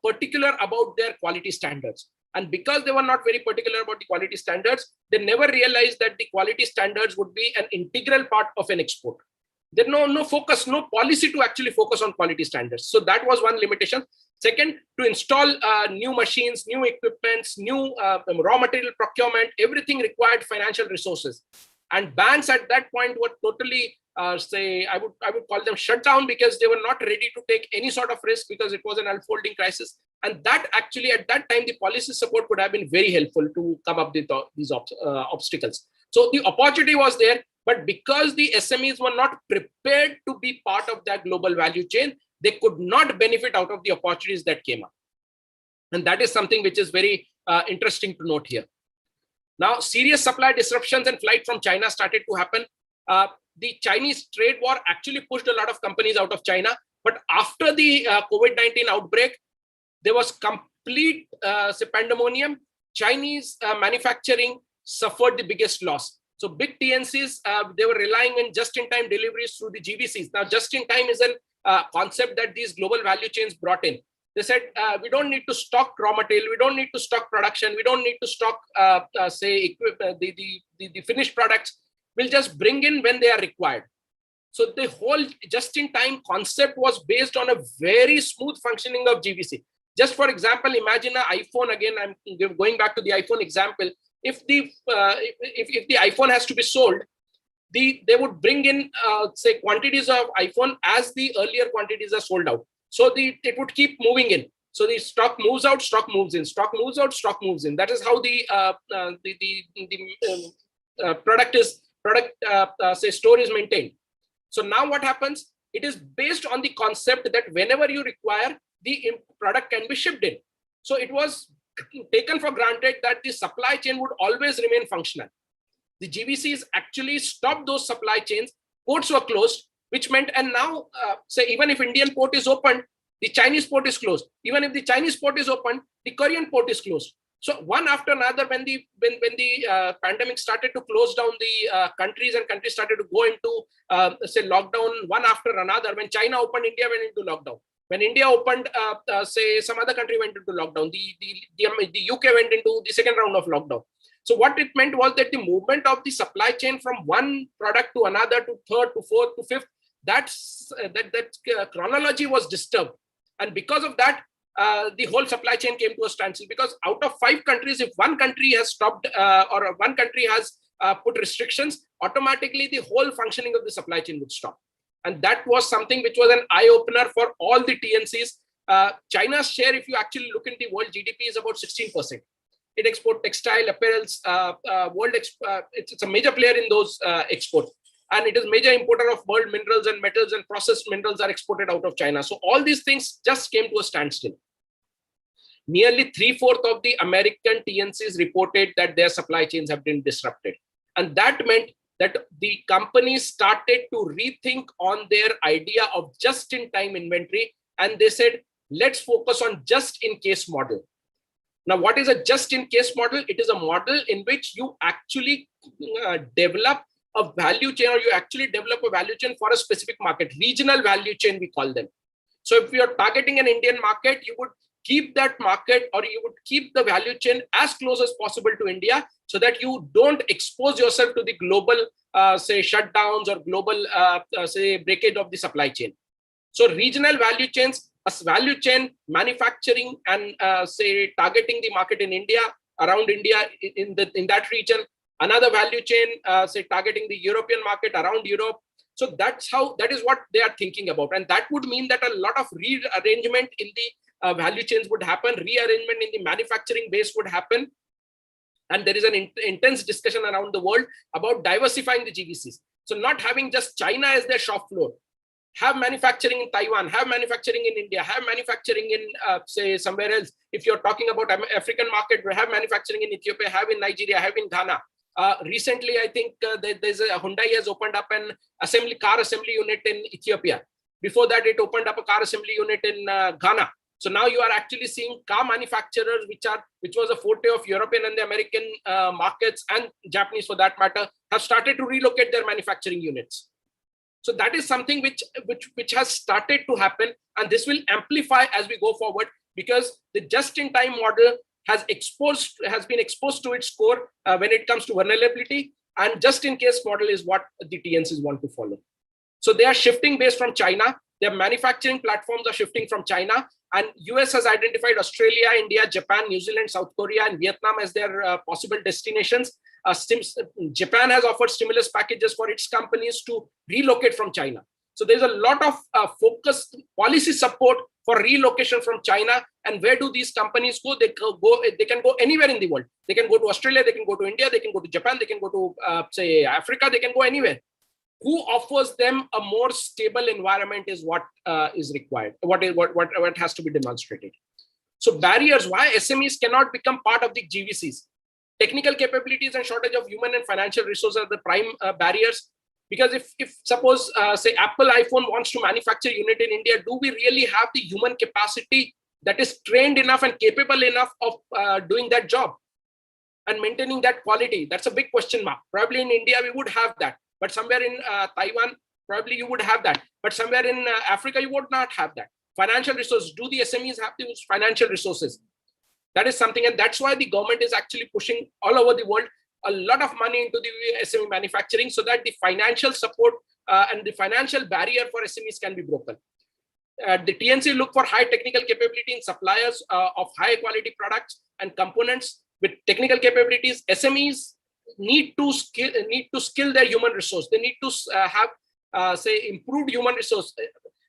particular about their quality standards. And because they were not very particular about the quality standards, they never realized that the quality standards would be an integral part of an export. There's no focus, no policy to actually focus on quality standards. So that was one limitation. Second, to install new machines, new equipments, new raw material procurement, everything required financial resources. And banks at that point were totally, I would call them shut down, because they were not ready to take any sort of risk, because it was an unfolding crisis. And that actually, at that time, the policy support could have been very helpful to come up with these obstacles. So the opportunity was there, but because the SMEs were not prepared to be part of that global value chain, they could not benefit out of the opportunities that came up. And that is something which is very interesting to note here. Now, serious supply disruptions and flight from China started to happen. The Chinese trade war actually pushed a lot of companies out of China. But after the COVID-19 outbreak, there was complete pandemonium. Chinese manufacturing suffered the biggest loss. So big TNCs, they were relying on just-in-time deliveries through the GVCs. Now, just-in-time is a concept that these global value chains brought in. They said, we don't need to stock raw material. We don't need to stock production. We don't need to stock, the finished products. We'll just bring in when they are required. So the whole just-in-time concept was based on a very smooth functioning of GVC. Just for example, imagine an iPhone. Again, I'm going back to the iPhone example. If the iPhone has to be sold, they would bring in say quantities of iPhone as the earlier quantities are sold out. So it would keep moving in. So the stock moves out, stock moves in, stock moves out, stock moves in. That is how the product say store is maintained. So now what happens? It is based on the concept that whenever you require, the product can be shipped in. So it was taken for granted that the supply chain would always remain functional. The GVCs actually stopped those supply chains. Ports were closed, which meant, and now say even if Indian port is open, the Chinese port is closed. Even if the Chinese port is open, the Korean port is closed. So one after another, when the pandemic started to close down the countries, and countries started to go into say lockdown one after another. When China opened, India went into lockdown. When India opened, say some other country went into lockdown. The UK went into the second round of lockdown. So what it meant was that the movement of the supply chain from one product to another, to third, to fourth, to fifth, that chronology was disturbed. And because of that, the whole supply chain came to a standstill, because out of 5 countries, if one country has stopped or one country has put restrictions, automatically the whole functioning of the supply chain would stop. And that was something which was an eye-opener for all the TNCs. China's share, if you actually look in the world GDP, is about 16%. It exports textile, apparels, it's a major player in those exports. And it is major importer of world minerals and metals, and processed minerals are exported out of China. So all these things just came to a standstill. Nearly 3/4 of the American TNCs reported that their supply chains have been disrupted. And that meant that the companies started to rethink on their idea of just-in-time inventory. And they said, let's focus on just-in-case model. Now, what is a just-in-case model? It is a model in which you actually develop a value chain, or you actually develop a value chain for a specific market. Regional value chain, we call them. So if you are targeting an Indian market, you would keep that market, or you would keep the value chain as close as possible to India, so that you don't expose yourself to the global, say, shutdowns or global, say, breakage of the supply chain. So regional value chains, a value chain manufacturing and say targeting the market in India, around India, in that region. Another value chain, say targeting the European market around Europe. So that is what they are thinking about. And that would mean that a lot of rearrangement in the value chains would happen, rearrangement in the manufacturing base would happen. And there is an intense discussion around the world about diversifying the GVCs. So not having just China as their shop floor, have manufacturing in Taiwan, have manufacturing in India, have manufacturing in, say, somewhere else. If you're talking about African market, have manufacturing in Ethiopia, have in Nigeria, have in Ghana. Recently, I think there's a Hyundai has opened up an car assembly unit in Ethiopia. Before that, it opened up a car assembly unit in Ghana. So now you are actually seeing car manufacturers, which was a forte of European and the American markets, and Japanese for that matter, have started to relocate their manufacturing units. So that is something which has started to happen, and this will amplify as we go forward, because the just-in-time model has been exposed to its core when it comes to vulnerability, and just-in-case model is what the TNCs want to follow. So they are shifting base from China. Their manufacturing platforms are shifting from China, and US has identified Australia, India, Japan, New Zealand, South Korea, and Vietnam as their possible destinations. Japan has offered stimulus packages for its companies to relocate from China. So there's a lot of focused policy support for relocation from China. And where do these companies go? They can go anywhere in the world. They can go to Australia, they can go to India, they can go to Japan, they can go to say Africa, they can go anywhere. Who offers them a more stable environment is what is required, what has to be demonstrated. So barriers, why SMEs cannot become part of the GVCs. Technical capabilities and shortage of human and financial resources are the prime barriers. Because if suppose, say, Apple iPhone wants to manufacture unit in India, do we really have the human capacity that is trained enough and capable enough of doing that job and maintaining that quality? That's a big question mark. Probably in India, we would have that. But somewhere in Taiwan, probably you would have that. But somewhere in Africa, you would not have that. Financial resources, do the SMEs have those financial resources? That is something, and that's why the government is actually pushing all over the world a lot of money into the SME manufacturing, so that the financial support and the financial barrier for SMEs can be broken. The TNC look for high technical capability in suppliers of high quality products and components with technical capabilities. SMEs need to skill their human resource. They need to have say improved human resource.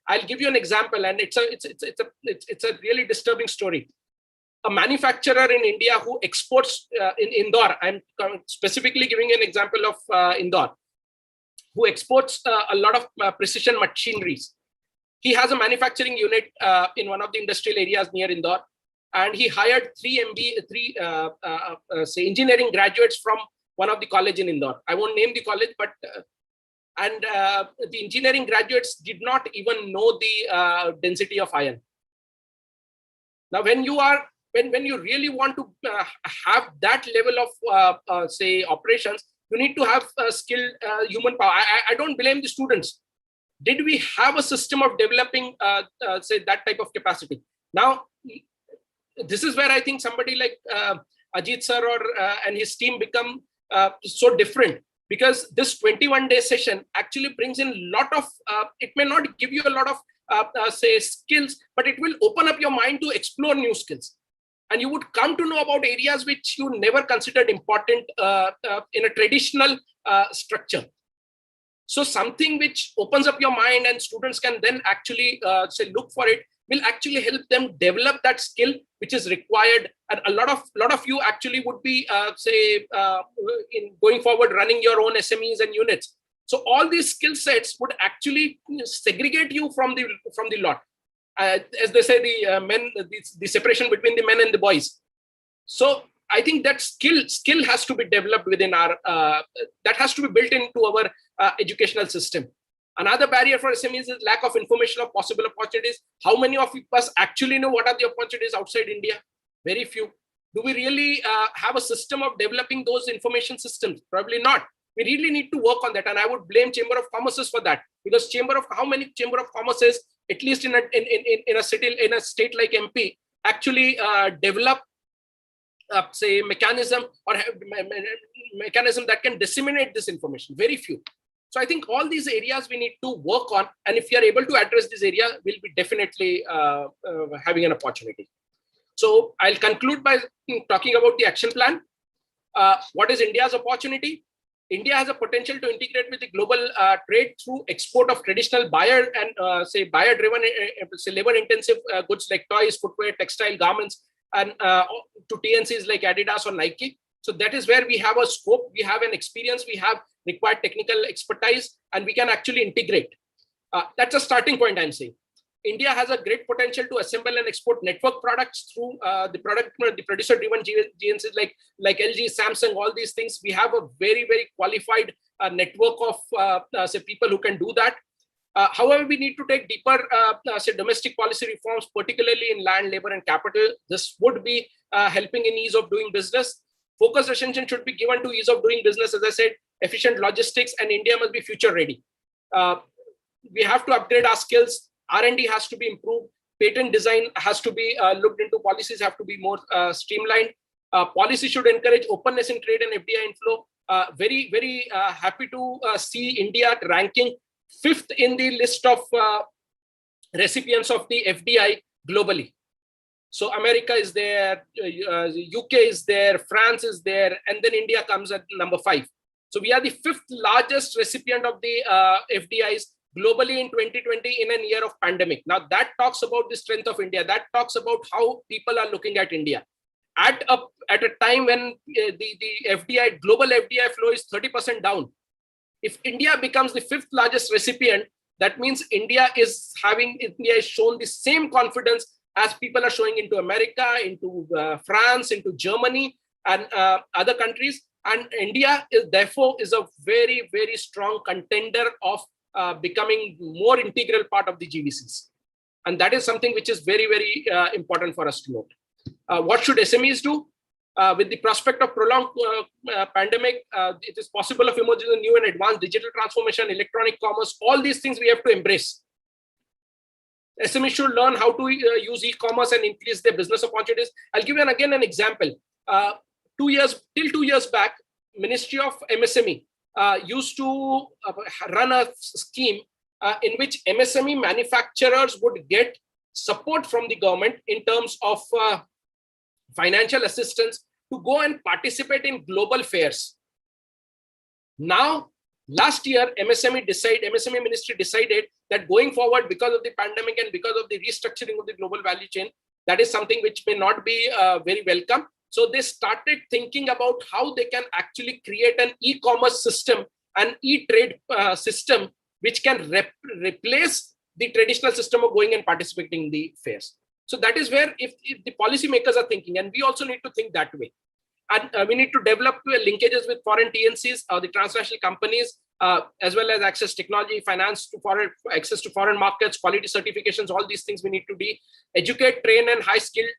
I'll give you an example, and it's a really disturbing story. A manufacturer in India who exports in Indore, I'm specifically giving an example of Indore, who exports a lot of precision machineries. He has a manufacturing unit in one of the industrial areas near Indore, and he hired three engineering graduates from one of the college in Indore. I won't name the college, but the engineering graduates did not even know the density of iron. Now, when you really want to have that level of say operations, you need to have skilled human power. I don't blame the students. Did we have a system of developing say that type of capacity? Now, this is where I think somebody like Ajit sir and his team become so different, because this 21-day session actually brings in a lot of, it may not give you a lot of say skills, but it will open up your mind to explore new skills. And you would come to know about areas which you never considered important in a traditional structure. So something which opens up your mind and students can then actually say look for it, will actually help them develop that skill which is required. And a lot of you actually would be say in going forward running your own SMEs and units. So all these skill sets would actually segregate you from the lot. As they say, the separation between the men and the boys. So I think that skill has to be developed within our, that has to be built into our educational system. Another barrier for SMEs is lack of information of possible opportunities. How many of us actually know what are the opportunities outside India? Very few. Do we really have a system of developing those information systems? Probably not. We really need to work on that. And I would blame Chamber of Commerce for that, because how many Chamber of Commerces, at least in a state like MP, actually develop say mechanism or mechanism that can disseminate this information? Very few. So I think all these areas we need to work on, and if you are able to address this area, we'll be definitely having an opportunity. So I'll conclude by talking about the action plan. What is India's opportunity? India has a potential to integrate with the global trade through export of traditional buyer and say buyer-driven, labor-intensive goods like toys, footwear, textile, garments, and to TNCs like Adidas or Nike. So that is where we have a scope, we have an experience, we have required technical expertise, and we can actually integrate. That's a starting point, I'm saying. India has a great potential to assemble and export network products through the producer-driven GNCs like LG, Samsung, all these things. We have a very, very qualified network of say people who can do that. However, we need to take deeper say domestic policy reforms, particularly in land, labor, and capital. This would be helping in ease of doing business. Focus attention should be given to ease of doing business, as I said, efficient logistics, and India must be future ready. We have to upgrade our skills. R&D has to be improved. Patent design has to be looked into. Policies have to be more streamlined. Policy should encourage openness in trade and FDI inflow. Very, very happy to see India ranking 5th in the list of recipients of the FDI globally. So America is there, UK is there, France is there, and then India comes at number 5. So we are the 5th largest recipient of the FDIs globally in 2020 in a year of pandemic. Now that talks about the strength of India. That talks about how people are looking at India. At a time when the FDI, global FDI flow is 30% down. If India becomes the 5th largest recipient, that means India is shown the same confidence as people are showing into America, into France, into Germany, and other countries. And India is therefore a very, very strong contender of becoming more integral part of the GVCs. And that is something which is very, very important for us to note. What should SMEs do? With the prospect of prolonged pandemic, it is possible of emerging a new and advanced digital transformation, electronic commerce, all these things we have to embrace. SMEs should learn how to use e-commerce and increase their business opportunities. I'll give you again an example. 2 years back, Ministry of MSME used to run a scheme in which MSME manufacturers would get support from the government in terms of financial assistance to go and participate in global fairs. Now, last year, MSME ministry decided that going forward, because of the pandemic and because of the restructuring of the global value chain, that is something which may not be very welcome. So they started thinking about how they can actually create an e-commerce system, an e-trade system, which can replace the traditional system of going and participating in the fairs. So that is where if the policymakers are thinking, and we also need to think that way. And we need to develop linkages with foreign TNCs, the transnational companies, as well as access technology, finance to foreign, access to foreign markets, quality certifications, all these things we need to do. Educate, train, and high-skilled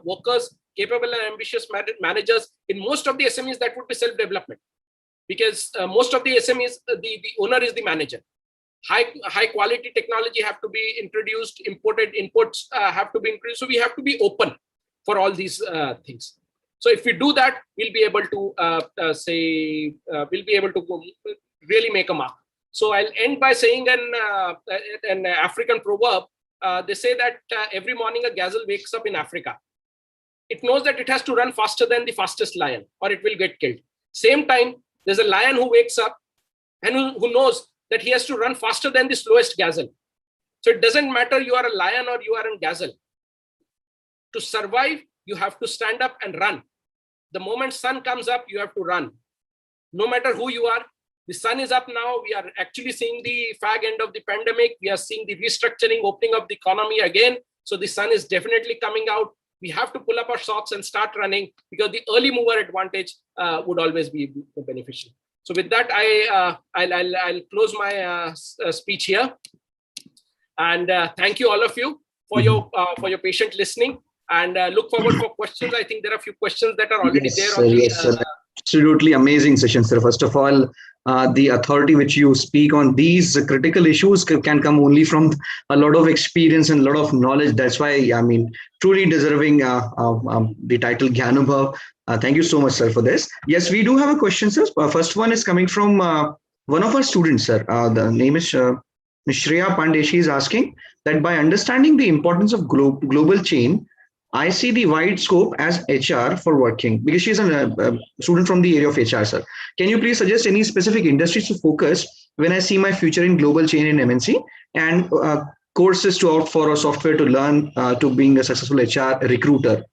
workers, capable and ambitious managers. In most of the SMEs, that would be self-development, because most of the SMEs, the owner is the manager. High quality technology have to be introduced, imported inputs have to be increased. So we have to be open for all these things. So if we do that, we'll be able to really make a mark. So I'll end by saying an African proverb. They say that every morning a gazelle wakes up in Africa. It knows that it has to run faster than the fastest lion or it will get killed. Same time, there's a lion who wakes up and who knows that he has to run faster than the slowest gazelle. So it doesn't matter you are a lion or you are a gazelle. To survive, you have to stand up and run. The moment sun comes up, you have to run. No matter who you are, the sun is up now. We are actually seeing the fag end of the pandemic. We are seeing the restructuring, opening of the economy again. So the sun is definitely coming out. We have to pull up our socks and start running, because the early mover advantage would always be beneficial. So with that, I'll close my speech here. And thank you all of you for your patient listening. And look forward for questions. I think there are a few questions that are already there. Yes, sir. Absolutely amazing session, sir. First of all, the authority which you speak on these critical issues can come only from a lot of experience and a lot of knowledge. That's why, I mean, truly deserving the title GYANUBHAV. Thank you so much, sir, for this. Yes, we do have a question, sir. First one is coming from one of our students, sir. The name is Shreya Pandey. She is asking that by understanding the importance of global chain, I see the wide scope as HR for working, because she's a student from the area of HR, sir. Can you please suggest any specific industries to focus when I see my future in global chain in MNC, and courses to opt for or software to learn to being a successful HR recruiter?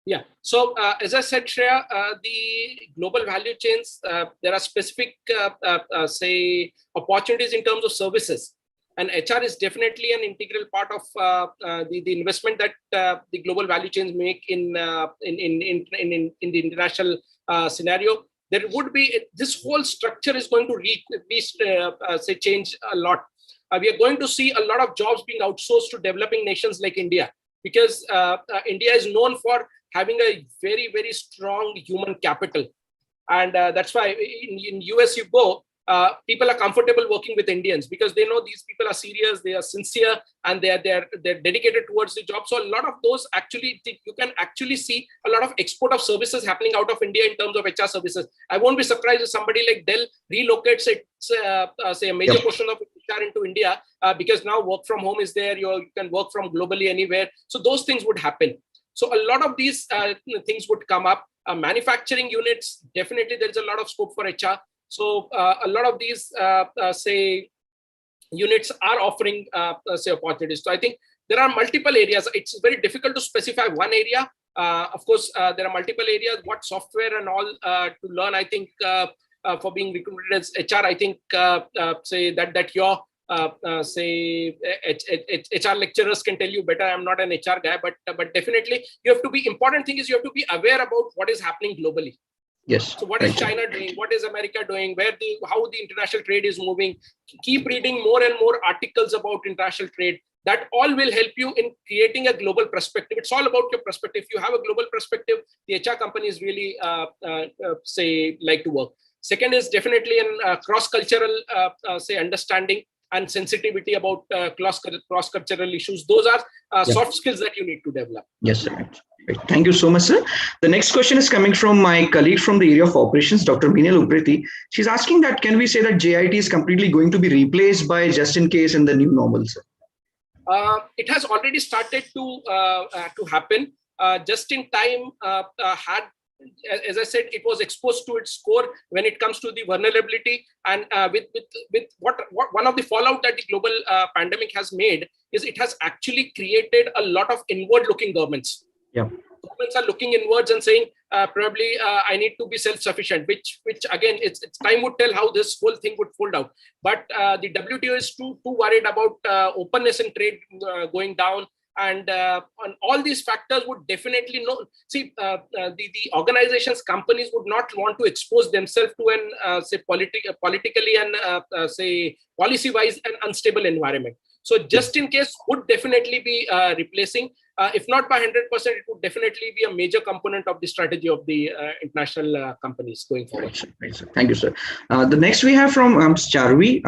Yeah. So as I said, Shreya, the global value chains, there are specific, say, opportunities in terms of services. And HR is definitely an integral part of the investment that the global value chains make in the international scenario. There would be, this whole structure is going to change a lot. We are going to see a lot of jobs being outsourced to developing nations like India, because India is known for having a very, very strong human capital. And that's why in US you go, people are comfortable working with Indians, because they know these people are serious, they are sincere, and they're dedicated towards the job. So a lot of those actually, you can actually see a lot of export of services happening out of India in terms of HR services. I won't be surprised if somebody like Dell relocates say a major portion of HR into India, because now work from home is there. You can work from globally anywhere. So those things would happen. So a lot of these things would come up. Manufacturing units, definitely there's a lot of scope for HR. So a lot of these, say, units are offering, say, opportunities. So I think there are multiple areas. It's very difficult to specify one area. Of course, there are multiple areas. What software and all to learn, I think, for being recruited as HR, I think, say, that your say HR lecturers can tell you better. I'm not an HR guy, but definitely you have to be, important thing is you have to be aware about what is happening globally. Yes. So what is China doing? What is America doing? How the international trade is moving? Keep reading more and more articles about international trade. That all will help you in creating a global perspective. It's all about your perspective. If you have a global perspective, the HR companies really say like to work. Second is definitely a cross-cultural say understanding and sensitivity about cross-cultural issues. Those are soft skills that you need to develop. Yes, sir. Right. Thank you so much, sir. The next question is coming from my colleague from the area of operations, Dr. Meenal Upreti. She's asking that, can we say that JIT is completely going to be replaced by just in case in the new normal, sir? It has already started to happen. Just in time had as I said, it was exposed to its core when it comes to the vulnerability. And with what one of the fallout that the global pandemic has made is it has actually created a lot of inward-looking governments. Yeah. Governments are looking inwards and saying, probably I need to be self-sufficient, which again, it's time would tell how this whole thing would fold out. But the WTO is too worried about openness in trade going down. And all these factors would definitely the organizations, companies would not want to expose themselves to an politically and say policy-wise an unstable environment. So just in case would definitely be replacing, if not by 100%, it would definitely be a major component of the strategy of the international companies going forward. Right, sir. Thank you, sir. The next we have from Charvi,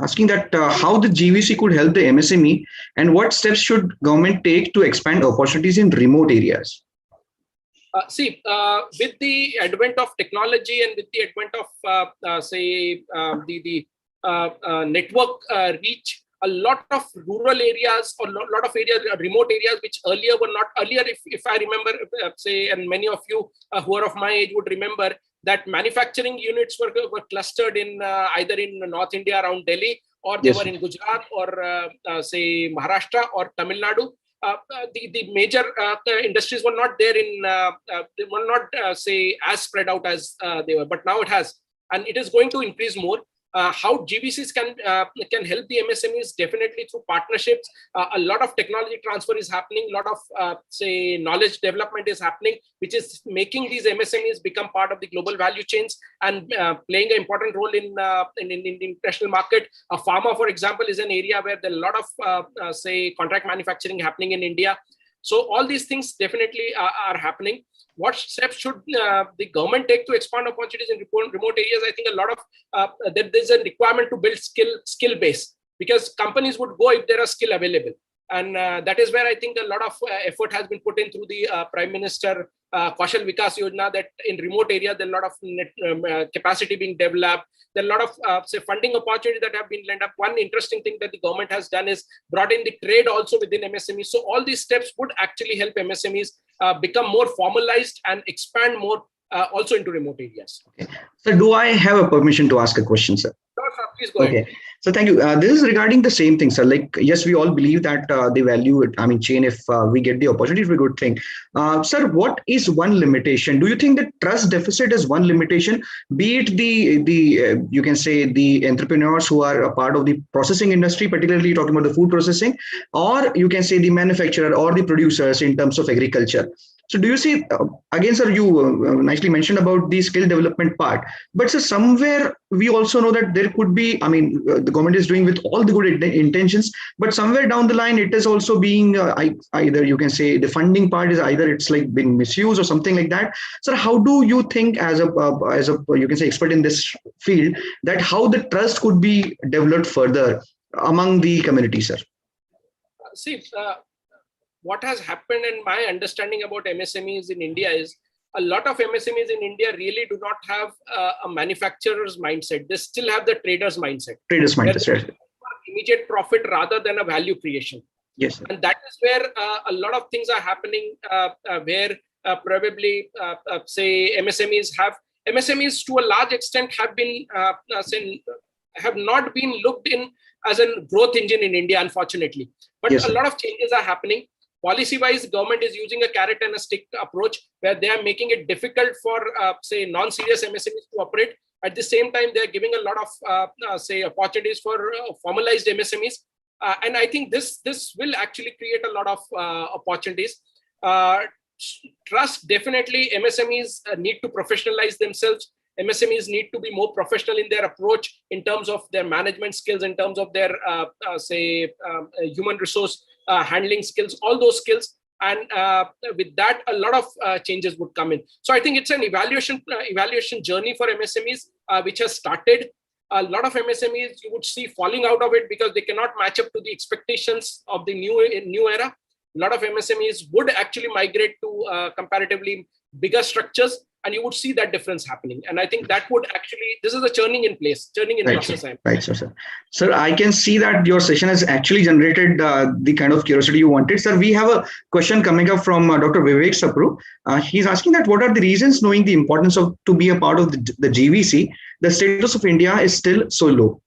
asking that how the GVC could help the MSME and what steps should government take to expand opportunities in remote areas? With the advent of technology and with the advent of the network reach, a lot of rural areas or lot of areas, remote areas, which earlier were not earlier. If I remember, and many of you who are of my age would remember that manufacturing units were clustered in either in North India around Delhi, or they were in Gujarat or say Maharashtra or Tamil Nadu. The major industries were not there in they were not say as spread out as they were, but now it has, and it is going to increase more. How GVCs can help the MSMEs, definitely through partnerships. A lot of technology transfer is happening. A lot of say knowledge development is happening, which is making these MSMEs become part of the global value chains and playing an important role in the international market. Pharma, for example, is an area where there are a lot of say contract manufacturing happening in India. So all these things definitely are happening. What steps should the government take to expand opportunities in remote areas? I think a lot of there's a requirement to build skill base, because companies would go if there are skill available. And that is where I think a lot of effort has been put in through the Prime Minister Kaushal Vikas Yojana, that in remote areas, there are a lot of capacity being developed. There are a lot of say funding opportunities that have been lent up. One interesting thing that the government has done is brought in the trade also within MSMEs. So all these steps would actually help MSMEs become more formalized and expand more also into remote areas. Okay. So do I have a permission to ask a question, sir? Sure, sir. Please go ahead. So thank you. This is regarding the same thing, sir. Like, yes, we all believe that the value, chain, if we get the opportunity, is a good thing. Sir, what is one limitation? Do you think that trust deficit is one limitation? Be it the you can say the entrepreneurs who are a part of the processing industry, particularly talking about the food processing, or you can say the manufacturer or the producers in terms of agriculture. So do you see, again, sir, you nicely mentioned about the skill development part, but sir, somewhere we also know that there could be, the government is doing with all the good intentions, but somewhere down the line, it is also being either you can say the funding part is either it's like been misused or something like that. Sir, how do you think as a you can say expert in this field, that how the trust could be developed further among the community, sir? What has happened in my understanding about MSMEs in India is a lot of MSMEs in India really do not have a manufacturer's mindset. They still have the trader's mindset. Trader's mindset, right. Immediate profit rather than a value creation. Yes, sir. And that is where a lot of things are happening where probably say MSMEs to a large extent have not been looked in as a growth engine in India, unfortunately. But yes, a lot of changes are happening. Policy-wise, government is using a carrot and a stick approach where they are making it difficult for, say, non-serious MSMEs to operate. At the same time, they are giving a lot of, say, opportunities for formalized MSMEs. And I think this will actually create a lot of opportunities. Trust, definitely, MSMEs need to professionalize themselves. MSMEs need to be more professional in their approach in terms of their management skills, in terms of their, human resource handling skills, all those skills. And with that, a lot of changes would come in. So I think it's an evaluation journey for MSMEs, which has started. A lot of MSMEs you would see falling out of it because they cannot match up to the expectations of the new era. A lot of MSMEs would actually migrate to comparatively bigger structures. and you would see that difference happening. And I think that would actually, this is a churning in Right, process. sir. Right, sir. Sir, I can see that your session has actually generated the kind of curiosity you wanted. Sir, we have a question coming up from Dr. Vivek Sapru. He's asking that what are the reasons, knowing the importance of to be a part of the GVC, the status of India is still so low?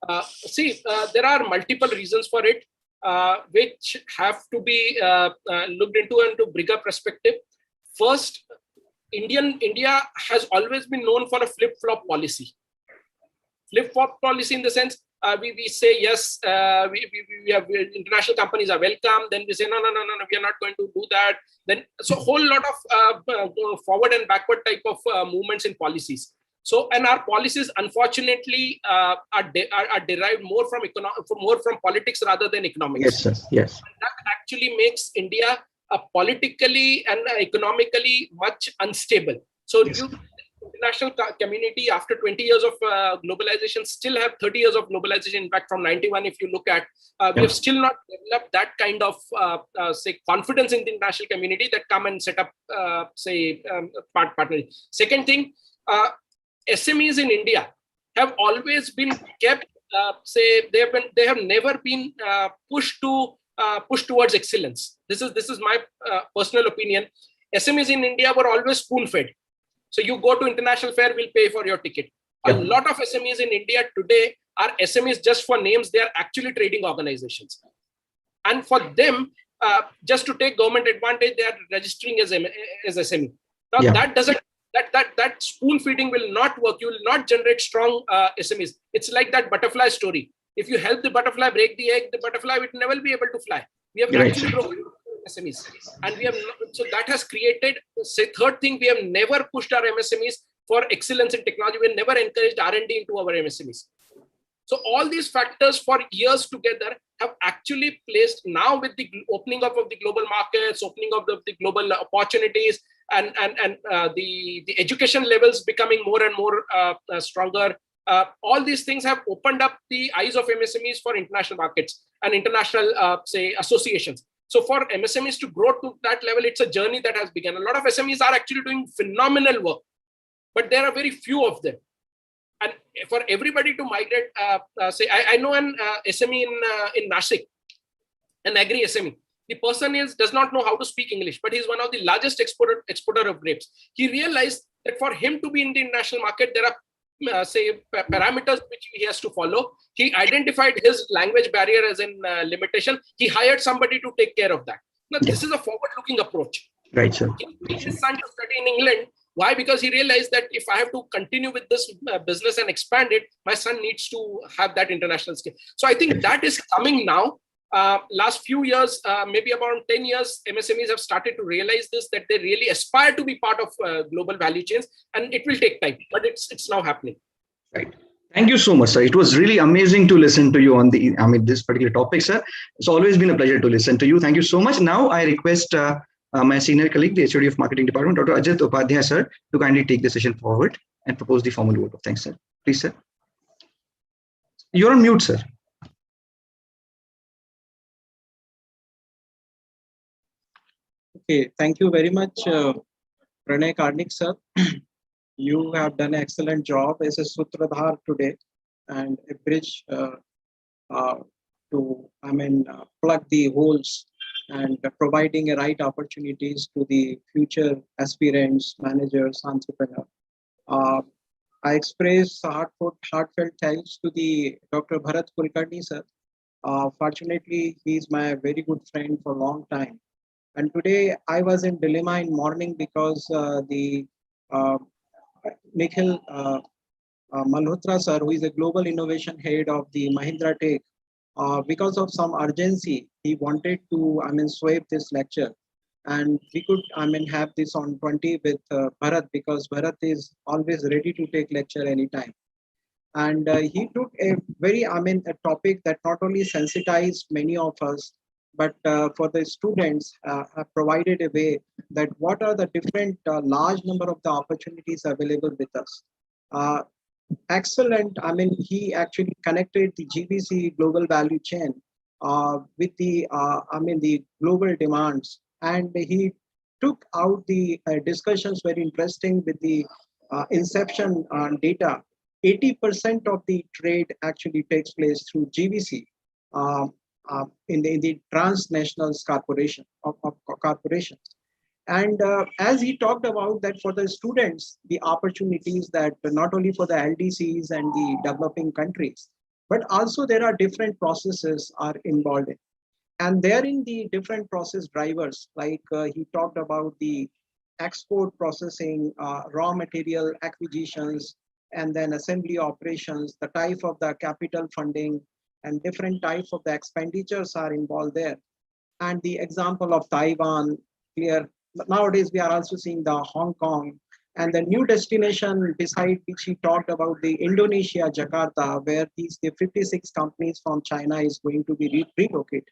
There are multiple reasons for it, which have to be looked into and to bring a perspective. First, India has always been known for a flip-flop policy. Flip-flop policy in the sense, we say yes, we have international companies are welcome. Then we say no, we are not going to do that. Then so whole lot of forward and backward type of movements in policies. So, and our policies, unfortunately, are derived more from politics rather than economics. Yes, sir. Yes. And that actually makes India politically and economically much unstable. So, yes. The international community, after 20 years of globalization, still have 30 years of globalization. In fact, from 91, if you look at, we have still not developed that kind of, say, confidence in the international community that come and set up, partners. Second thing, SMEs in India have always been kept, they have never been pushed towards excellence. This is my personal opinion. SMEs in India were always spoon-fed. So you go to international fair, we'll pay for your ticket. A lot of SMEs in India today are SMEs just for names. They are actually trading organizations. And for them, just to take government advantage, they are registering as SME. Now that spoon feeding will not work. You will not generate strong SMEs. It's like that butterfly story. If you help the butterfly break the egg, the butterfly will never be able to fly. We have actually broken SMEs, and we have so that has created. Say third thing, we have never pushed our MSMEs for excellence in technology. We have never encouraged R&D into our MSMEs. So all these factors for years together have actually placed, now with the opening up of the global markets, opening up of the global opportunities, and the education levels becoming more and more stronger. All these things have opened up the eyes of MSMEs for international markets and international, associations. So for MSMEs to grow to that level, it's a journey that has begun. A lot of SMEs are actually doing phenomenal work, but there are very few of them. And for everybody to migrate, I know an SME in Nashik, an agri SME. The person does not know how to speak English, but he's one of the largest exporter of grapes. He realized that for him to be in the international market, there are parameters which he has to follow. He identified his language barrier as in limitation. He hired somebody to take care of that. Now, this is a forward-looking approach. Right, sir. He made his son to study in England. Why? Because he realized that if I have to continue with this business and expand it, my son needs to have that international skill. So I think that is coming now. Last few years, maybe about 10 years, MSMEs have started to realize this, that they really aspire to be part of global value chains, and it will take time, but it's now happening. Right. Thank you so much, sir. It was really amazing to listen to you on this particular topic, sir. It's always been a pleasure to listen to you. Thank you so much. Now I request my senior colleague, the HOD of Marketing Department, Dr. Ajit Upadhyay, sir, to kindly take the session forward and propose the formal vote of thanks, sir. Please, sir. You're on mute, sir. Okay, thank you very much, Pranay Karnik, sir. You have done an excellent job as a Sutradhar today and a bridge to plug the holes and providing a right opportunities to the future aspirants, managers, entrepreneurs. I express heartfelt thanks to the Dr. Bharat Kulkarni, sir. Fortunately, he is my very good friend for a long time. And today I was in dilemma in morning because the Nikhil Malhotra, sir, who is a global innovation head of the Mahindra Tech, because of some urgency, he wanted to, sweep this lecture. And we could, have this on 20 with Bharat, because Bharat is always ready to take lecture anytime. And he took a very, a topic that not only sensitized many of us, but for the students have provided a way that what are the different large number of the opportunities available with us. Excellent. He actually connected the GVC global value chain with the, the global demands, and he took out the discussions very interesting with the inception data. 80% of the trade actually takes place through GVC in the transnational of corporations. And as he talked about that for the students, the opportunities that not only for the LDCs and the developing countries, but also there are different processes are involved in. And therein the different process drivers, like he talked about the export processing, raw material acquisitions, and then assembly operations, the type of the capital funding, and different types of the expenditures are involved there. And the example of Taiwan, clear. Nowadays, we are also seeing the Hong Kong and the new destination beside which he talked about the Indonesia, Jakarta, where the 56 companies from China is going to be relocated.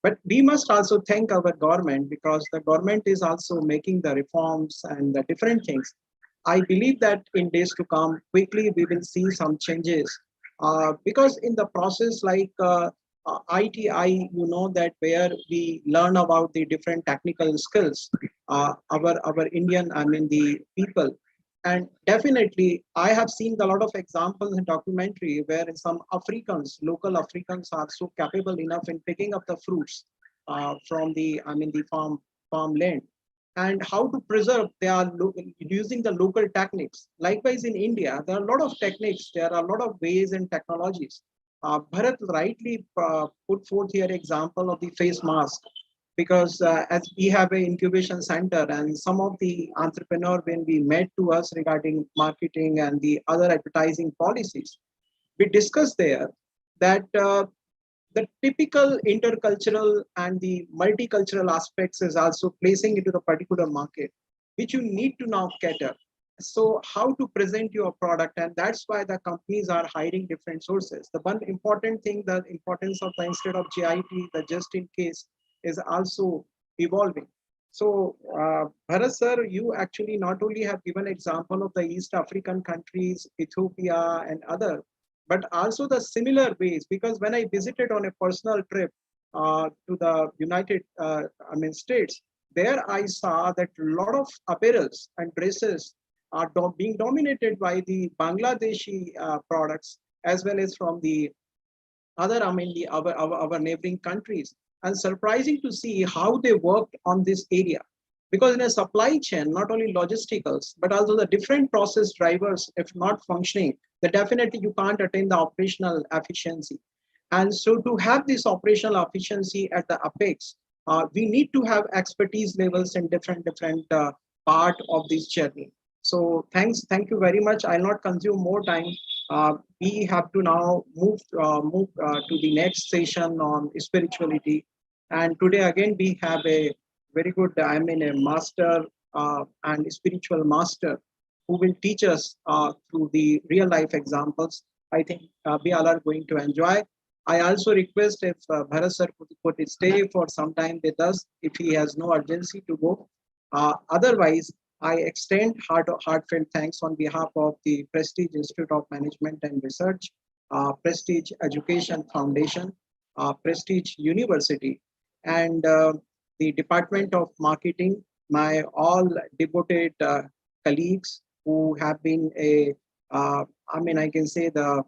But we must also thank our government because the government is also making the reforms and the different things. I believe that in days to come, quickly we will see some changes because in the process like ITI, you know that where we learn about the different technical skills, our Indian, I mean the people. And definitely, I have seen a lot of examples in documentary where some Africans, local Africans, are so capable enough in picking up the fruits from the, I mean, the farmland, and how to preserve. They are using the local techniques. Likewise, in India, there are a lot of techniques. There are a lot of ways and technologies. Bharat rightly put forth here example of the face mask, because as we have an incubation center and some of the entrepreneur when we met to us regarding marketing and the other advertising policies, we discussed there that the typical intercultural and the multicultural aspects is also placing into the particular market, which you need to now cater. So how to present your product, and that's why the companies are hiring different sources. The one important thing, the importance of the instead of GIT, the just in case, is also evolving. So Bharat sir, you actually not only have given example of the East African countries, Ethiopia and other, but also the similar ways, because when I visited on a personal trip to the United States, there I saw that a lot of apparels and dresses are being dominated by the Bangladeshi products as well as from the other, I mean, our neighboring countries. And surprising to see how they worked on this area. Because in a supply chain, not only logisticals, but also the different process drivers, if not functioning, then definitely you can't attain the operational efficiency. And so to have this operational efficiency at the apex, we need to have expertise levels in different part of this journey. So thank you very much. I'll not consume more time. We have to now move to the next session on spirituality. And today again we have a very good, I mean, a master and spiritual master who will teach us through the real life examples. I think we all are going to enjoy. I also request if Bharat sir could stay for some time with us if he has no urgency to go. Otherwise, I extend heartfelt thanks on behalf of the Prestige Institute of Management and Research, Prestige Education Foundation, Prestige University, and the Department of Marketing, my all devoted colleagues who have been I can say the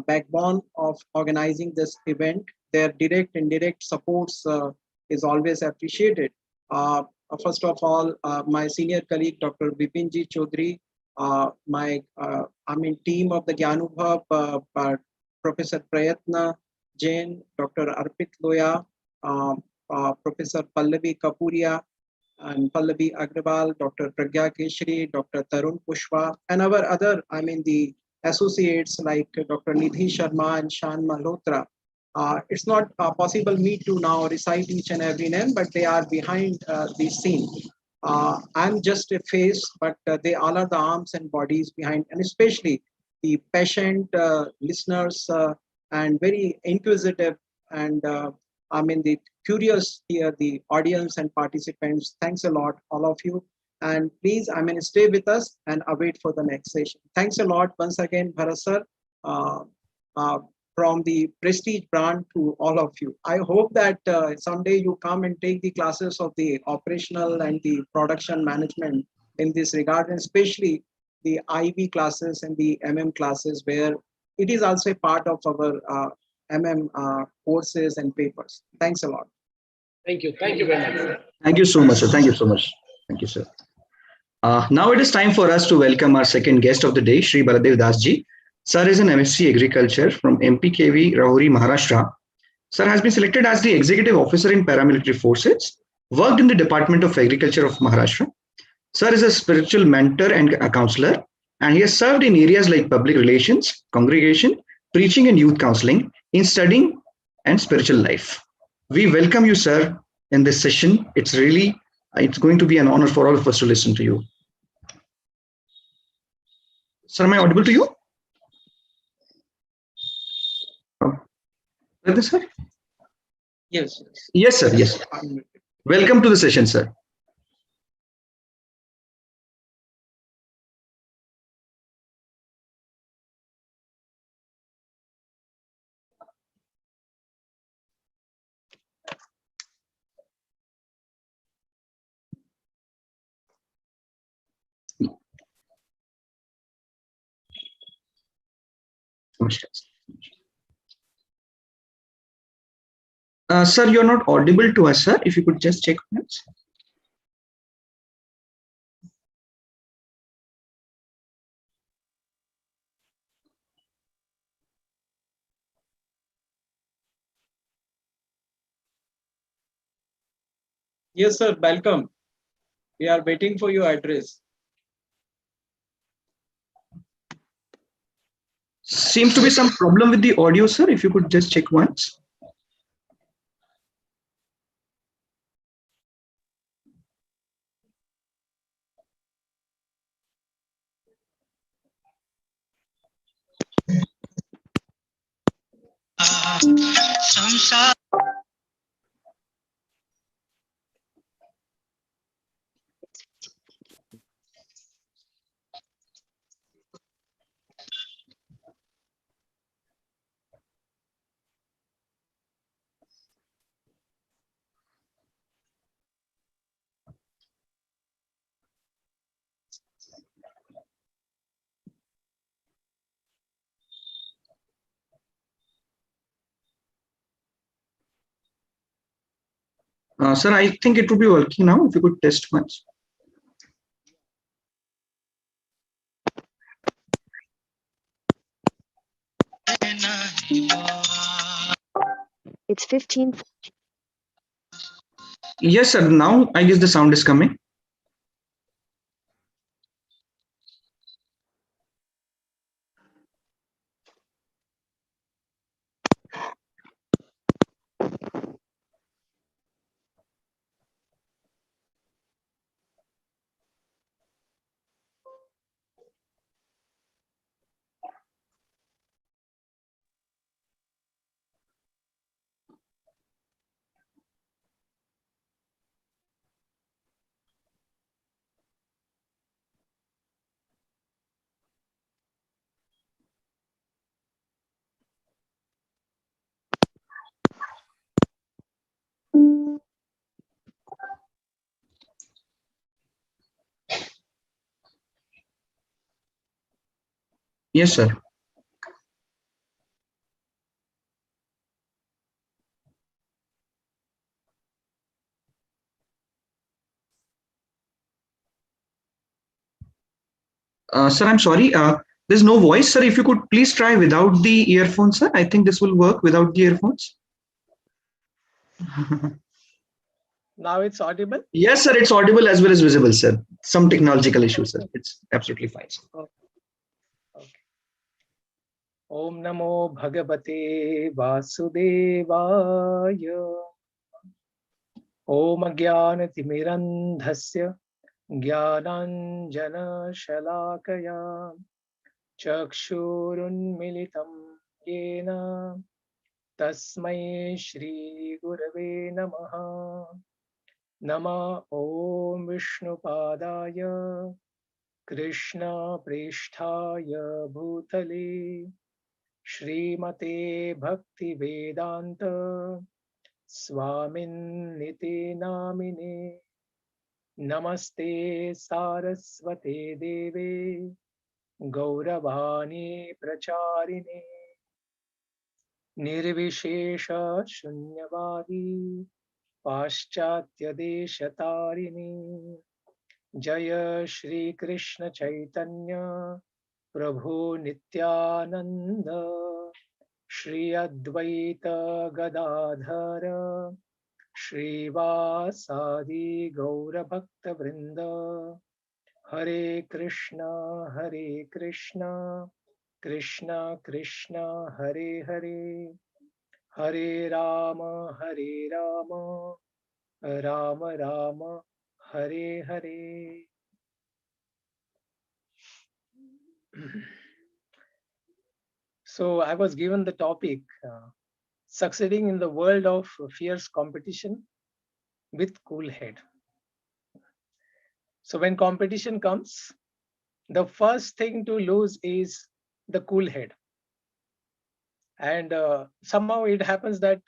backbone of organizing this event. Their direct and indirect supports is always appreciated. First of all, my senior colleague, Dr. Bipinji Chaudhary, my team of the GYANUBHAV, Professor Prayatna Jain, Dr. Arpit Loya, Professor Pallavi Kapuria, and Pallavi Agrawal, Dr. Pragya Keshri, Dr. Tarun Pushpa, and our other, the associates like Dr. Nidhi Sharma and Shan Malhotra. It's not possible me to now recite each and every name, but they are behind the scene. I'm just a face, but they all are the arms and bodies behind, and especially the patient listeners and very inquisitive and the curious here, the audience and participants. Thanks a lot, all of you. And please, stay with us and await for the next session. Thanks a lot once again, Bharat sir. from the prestige brand to all of you. I hope that someday you come and take the classes of the operational and the production management in this regard, and especially the IB classes and the MM classes, where it is also a part of our MM courses and papers. Thanks a lot. Thank you. Thank you very much. Thank you so much, sir. Thank you so much. Thank you, sir. Now it is time for us to welcome our second guest of the day, Shri Baladev Das ji. Sir is an MSc Agriculture from MPKV, Rahuri, Maharashtra. Sir has been selected as the Executive Officer in Paramilitary Forces, worked in the Department of Agriculture of Maharashtra. Sir is a spiritual mentor and a counselor, and he has served in areas like public relations, congregation, preaching and youth counseling, in studying and spiritual life. We welcome you, sir, in this session. It's going to be an honor for all of us to listen to you. Sir, am I audible to you? Sir? Yes. Yes, sir. Yes. Welcome to the session, sir. Sir, you're not audible to us, sir. If you could just check once. Yes, sir. Welcome. We are waiting for your address. Seems to be some problem with the audio, sir. If you could just check once. Sir, I think it would be working now. If you could test once. It's 15. Yes, sir. Now I guess the sound is coming. Yes, sir. Sir, I'm sorry. There's no voice, sir. If you could please try without the earphones, sir. I think this will work without the earphones. Now it's audible? Yes, sir. It's audible as well as visible, sir. Some technological issues, sir. It's absolutely fine, sir. Okay. Om Namo Bhagavate Vasudevaya. Om Jnanatimirandhasya Jnananjana Shalakaya Chakshurunmilitam Yena Tasmai Shri Gurave Namaha. Nama Om Vishnupadaya Krishna Pristhaya Bhutale Shrimate Bhakti Vedanta Swamin Niti Namine Namaste Saraswate Deve Gauravani Pracharine Nirvishesha Shunyavadi Paschatya Deshatarine Jaya Shri Krishna Chaitanya Prabhu Nityananda Shri Advaita Gadadhara Shrivasadi Gaura Bhakta Vrinda Hare Krishna Krishna Krishna Hare Hare Hare Rama Rama Rama Hare Hare. So I was given the topic succeeding in the world of fierce competition with cool head. So when competition comes, the first thing to lose is the cool head. And somehow it happens that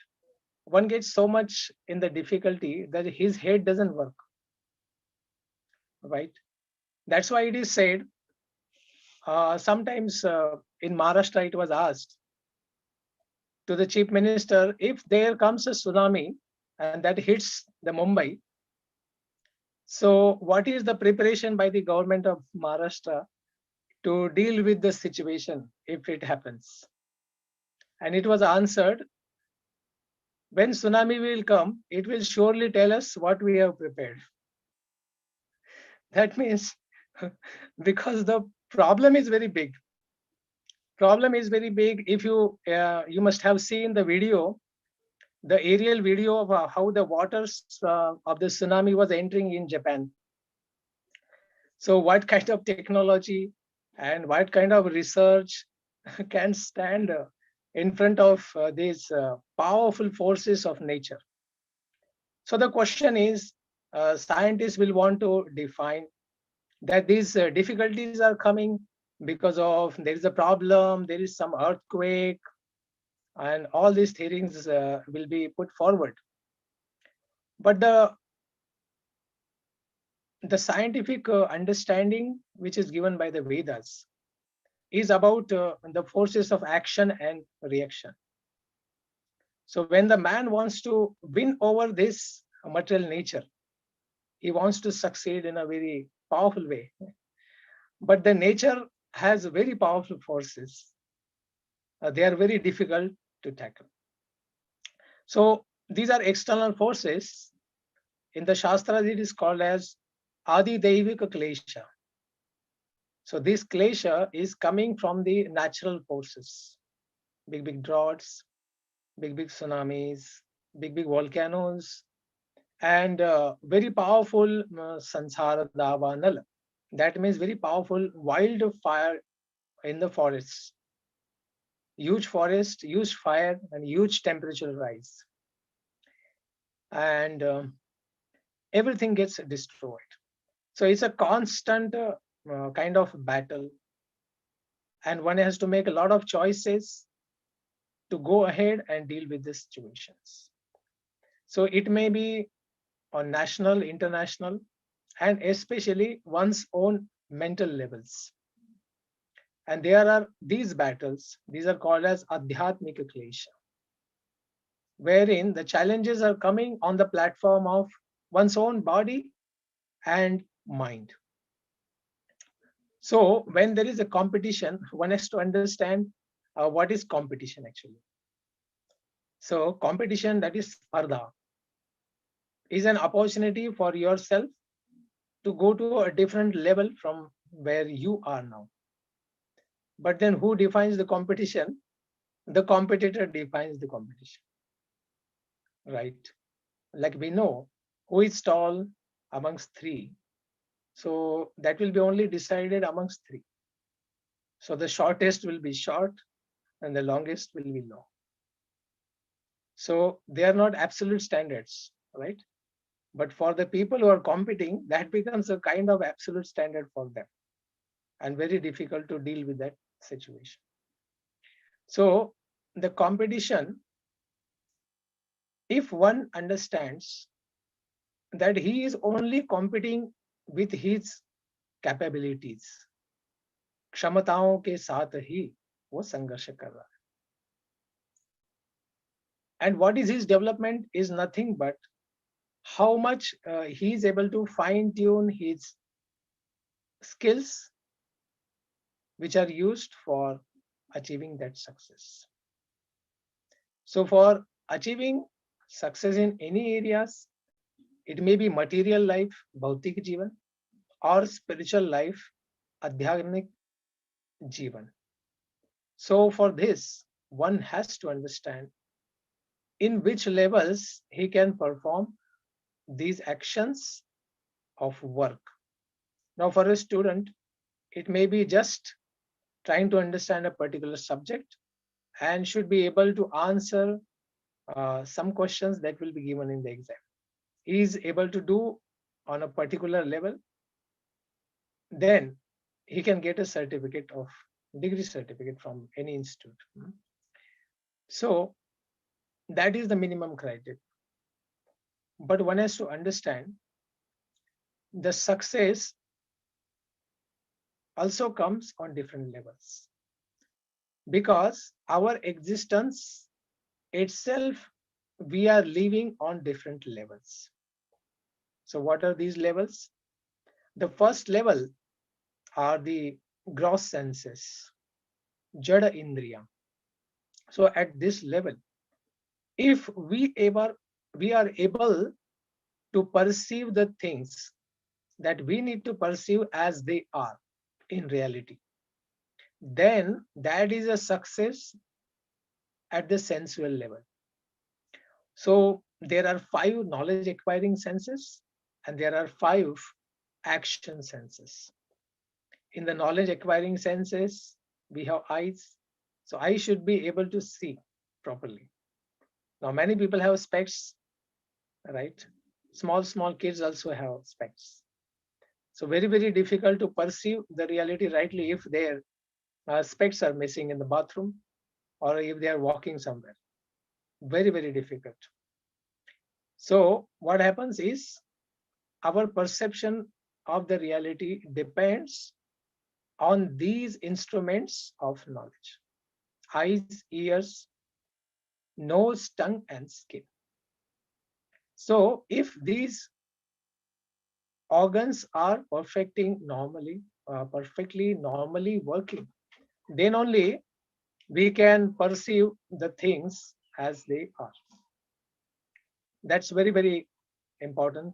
one gets so much in the difficulty that his head doesn't work. Right? That's why it is said, sometimes in Maharashtra it was asked to the chief minister, if there comes a tsunami and that hits the Mumbai, so what is the preparation by the government of Maharashtra to deal with the situation if it happens? And it was answered, when tsunami will come, it will surely tell us what we have prepared. That means because the problem is very big. Problem is very big. If you must have seen the video, the aerial video of how the waters of the tsunami was entering in Japan. So what kind of technology and what kind of research can stand in front of these powerful forces of nature? So the question is, scientists will want to define that these difficulties are coming because of there is a problem, there is some earthquake, and all these theories will be put forward. But the scientific understanding which is given by the Vedas is about the forces of action and reaction. So when the man wants to win over this material nature, he wants to succeed in a very powerful way. But the nature has very powerful forces. They are very difficult to tackle. So these are external forces. In the Shastras, it is called as Adi Daivika Klesha. So this Klesha is coming from the natural forces. Big droughts, big tsunamis, big volcanoes, and very powerful Sansara Davanala. That means very powerful wildfire in the forests. Huge forest, huge fire, and huge temperature rise. And everything gets destroyed. So it's a constant kind of battle. And one has to make a lot of choices to go ahead and deal with the situations. So it may be on national, international, and especially one's own mental levels. And there are these battles, these are called as Adhyatmika Klesha, wherein the challenges are coming on the platform of one's own body and mind. So when there is a competition, one has to understand what is competition actually. So competition, that is spardha, is an opportunity for yourself to go to a different level from where you are now. But then who defines the competition? The competitor defines the competition, right? Like we know who is tall amongst three. So that will be only decided amongst three. So the shortest will be short and the longest will be long. So they are not absolute standards, right? But for the people who are competing, that becomes a kind of absolute standard for them and very difficult to deal with that situation. So the competition, if one understands that he is only competing with his capabilities, क्षमताओं के साथ ही वो संघर्ष कर रहा है. And what is his development is nothing but how much he is able to fine tune his skills which are used for achieving that success. So for achieving success in any areas, it may be material life, bhautik जीवन, or spiritual life, adhyatmik जीवन. So for this, one has to understand in which levels he can perform these actions of work. Now for a student, it may be just trying to understand a particular subject and should be able to answer some questions that will be given in the exam. He is able to do on a particular level, then he can get a certificate of degree certificate from any institute. So that is the minimum criteria. But one has to understand the success also comes on different levels, because our existence itself, we are living on different levels. So what are these levels? The first level are the gross senses, jada indriya. So at this level, if we are able to perceive the things that we need to perceive as they are in reality, then that is a success at the sensual level. So there are 5 knowledge acquiring senses and there are 5 action senses. In the knowledge acquiring senses, we have eyes. So I should be able to see properly. Now many people have specs, right? Small kids also have specs. So very difficult to perceive the reality rightly if their specs are missing in the bathroom or if they are walking somewhere. Very difficult. So what happens is our perception of the reality depends on these instruments of knowledge: eyes, ears, nose, tongue, and skin. So if these organs are perfectly normally working, then only we can perceive the things as they are. That's very important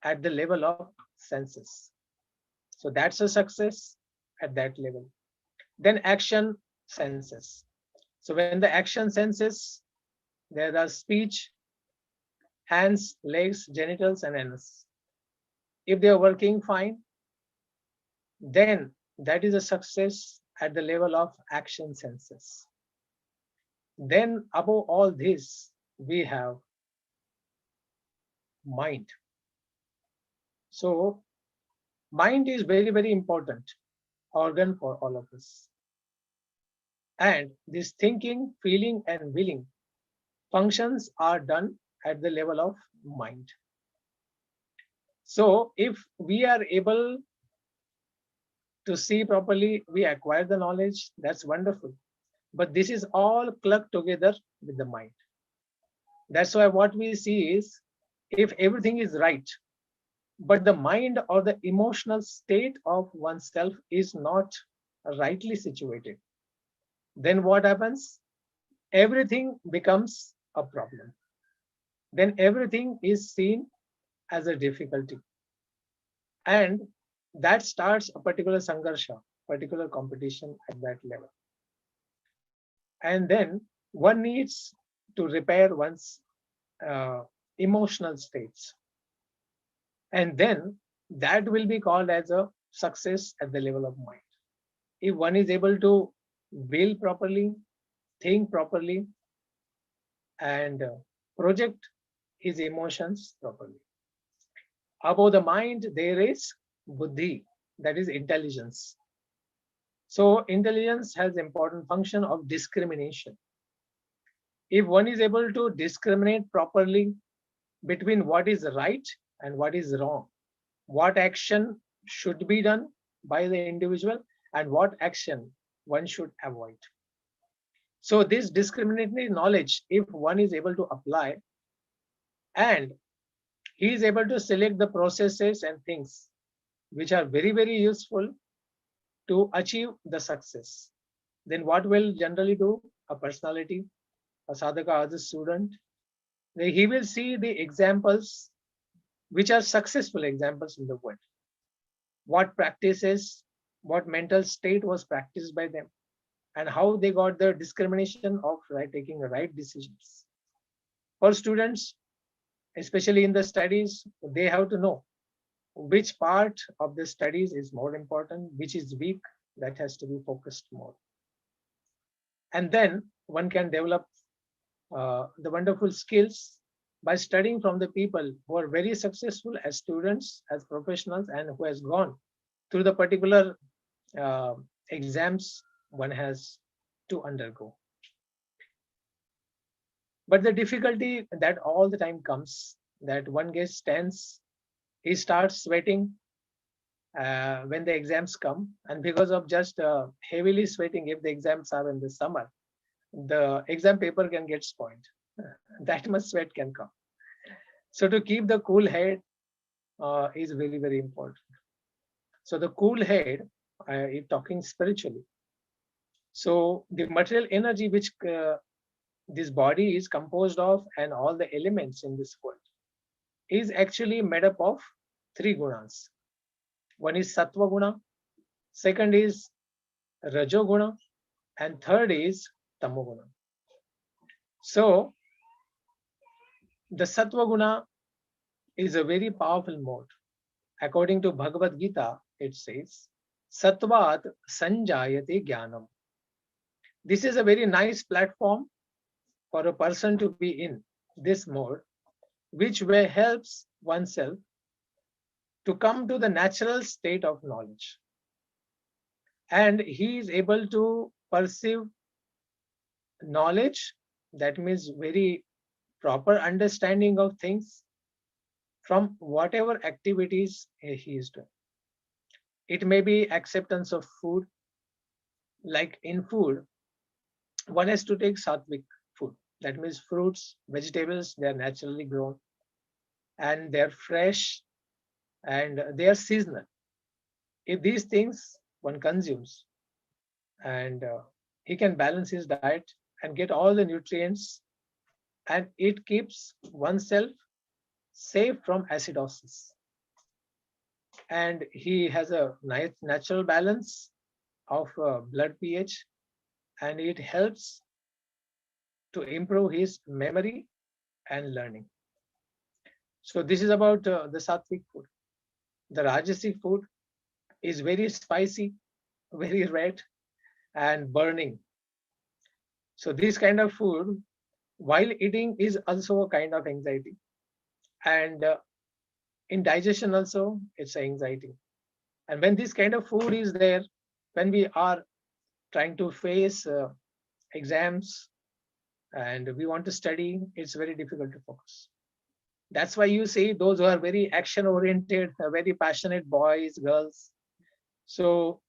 at the level of senses. So that's a success at that level. Then action senses. So when the action senses, there are speech, hands, legs, genitals, and anus. If they are working fine, then that is a success at the level of action senses. Then above all this, we have mind. So mind is very important organ for all of us. And this thinking, feeling, and willing functions are done at the level of mind. So if we are able to see properly, we acquire the knowledge, that's wonderful. But this is all clubbed together with the mind. That's why what we see is, if everything is right, but the mind or the emotional state of oneself is not rightly situated, then what happens? Everything becomes a problem. Then everything is seen as a difficulty. And that starts a particular sangarsha, particular competition at that level. And then one needs to repair one's emotional states. And then that will be called as a success at the level of mind. If one is able to will properly, think properly, and project his emotions properly. Above the mind, there is buddhi, that is intelligence. So intelligence has important function of discrimination. If one is able to discriminate properly between what is right and what is wrong, what action should be done by the individual and what action one should avoid. So this discriminatory knowledge, if one is able to apply and he is able to select the processes and things which are very, very useful to achieve the success, then what will generally do a personality, a sadhaka, as a student, he will see the examples which are successful examples in the world. What practices, what mental state was practiced by them, and how they got the discrimination of taking the right decisions. For students, especially in the studies, they have to know which part of the studies is more important, which is weak, that has to be focused more. And then one can develop the wonderful skills by studying from the people who are very successful as students, as professionals, and who has gone through the particular exams one has to undergo. But the difficulty that all the time comes, that one gets tense, he starts sweating when the exams come, and because of just heavily sweating, if the exams are in the summer, the exam paper can get spoiled. That much sweat can come. So to keep the cool head is very, very important. So the cool head, if talking spiritually, so the material energy which this body is composed of and all the elements in this world is actually made up of three gunas. One is sattva guna, second is rajo guna, and third is tamo guna. So the sattva guna is a very powerful mode. According to Bhagavad Gita, it says, Sattvat sanjayate jnanam. This is a very nice platform for a person to be in this mode, which way helps oneself to come to the natural state of knowledge. And he is able to perceive knowledge, that means very proper understanding of things from whatever activities he is doing. It may be acceptance of food, like in food, one has to take sattvic food. That means fruits, vegetables, they are naturally grown and they're fresh and they are seasonal. If these things one consumes, and he can balance his diet and get all the nutrients, and it keeps oneself safe from acidosis. And he has a nice natural balance of blood pH, and it helps to improve his memory and learning. So this is about the sattvic food. The rajasic food is very spicy, very red, and burning. So this kind of food, while eating, is also a kind of anxiety. And in digestion also, it's anxiety. And when this kind of food is there, when we are trying to face exams and we want to study, it's very difficult to focus. That's why you see those who are very action oriented, very passionate boys, girls, so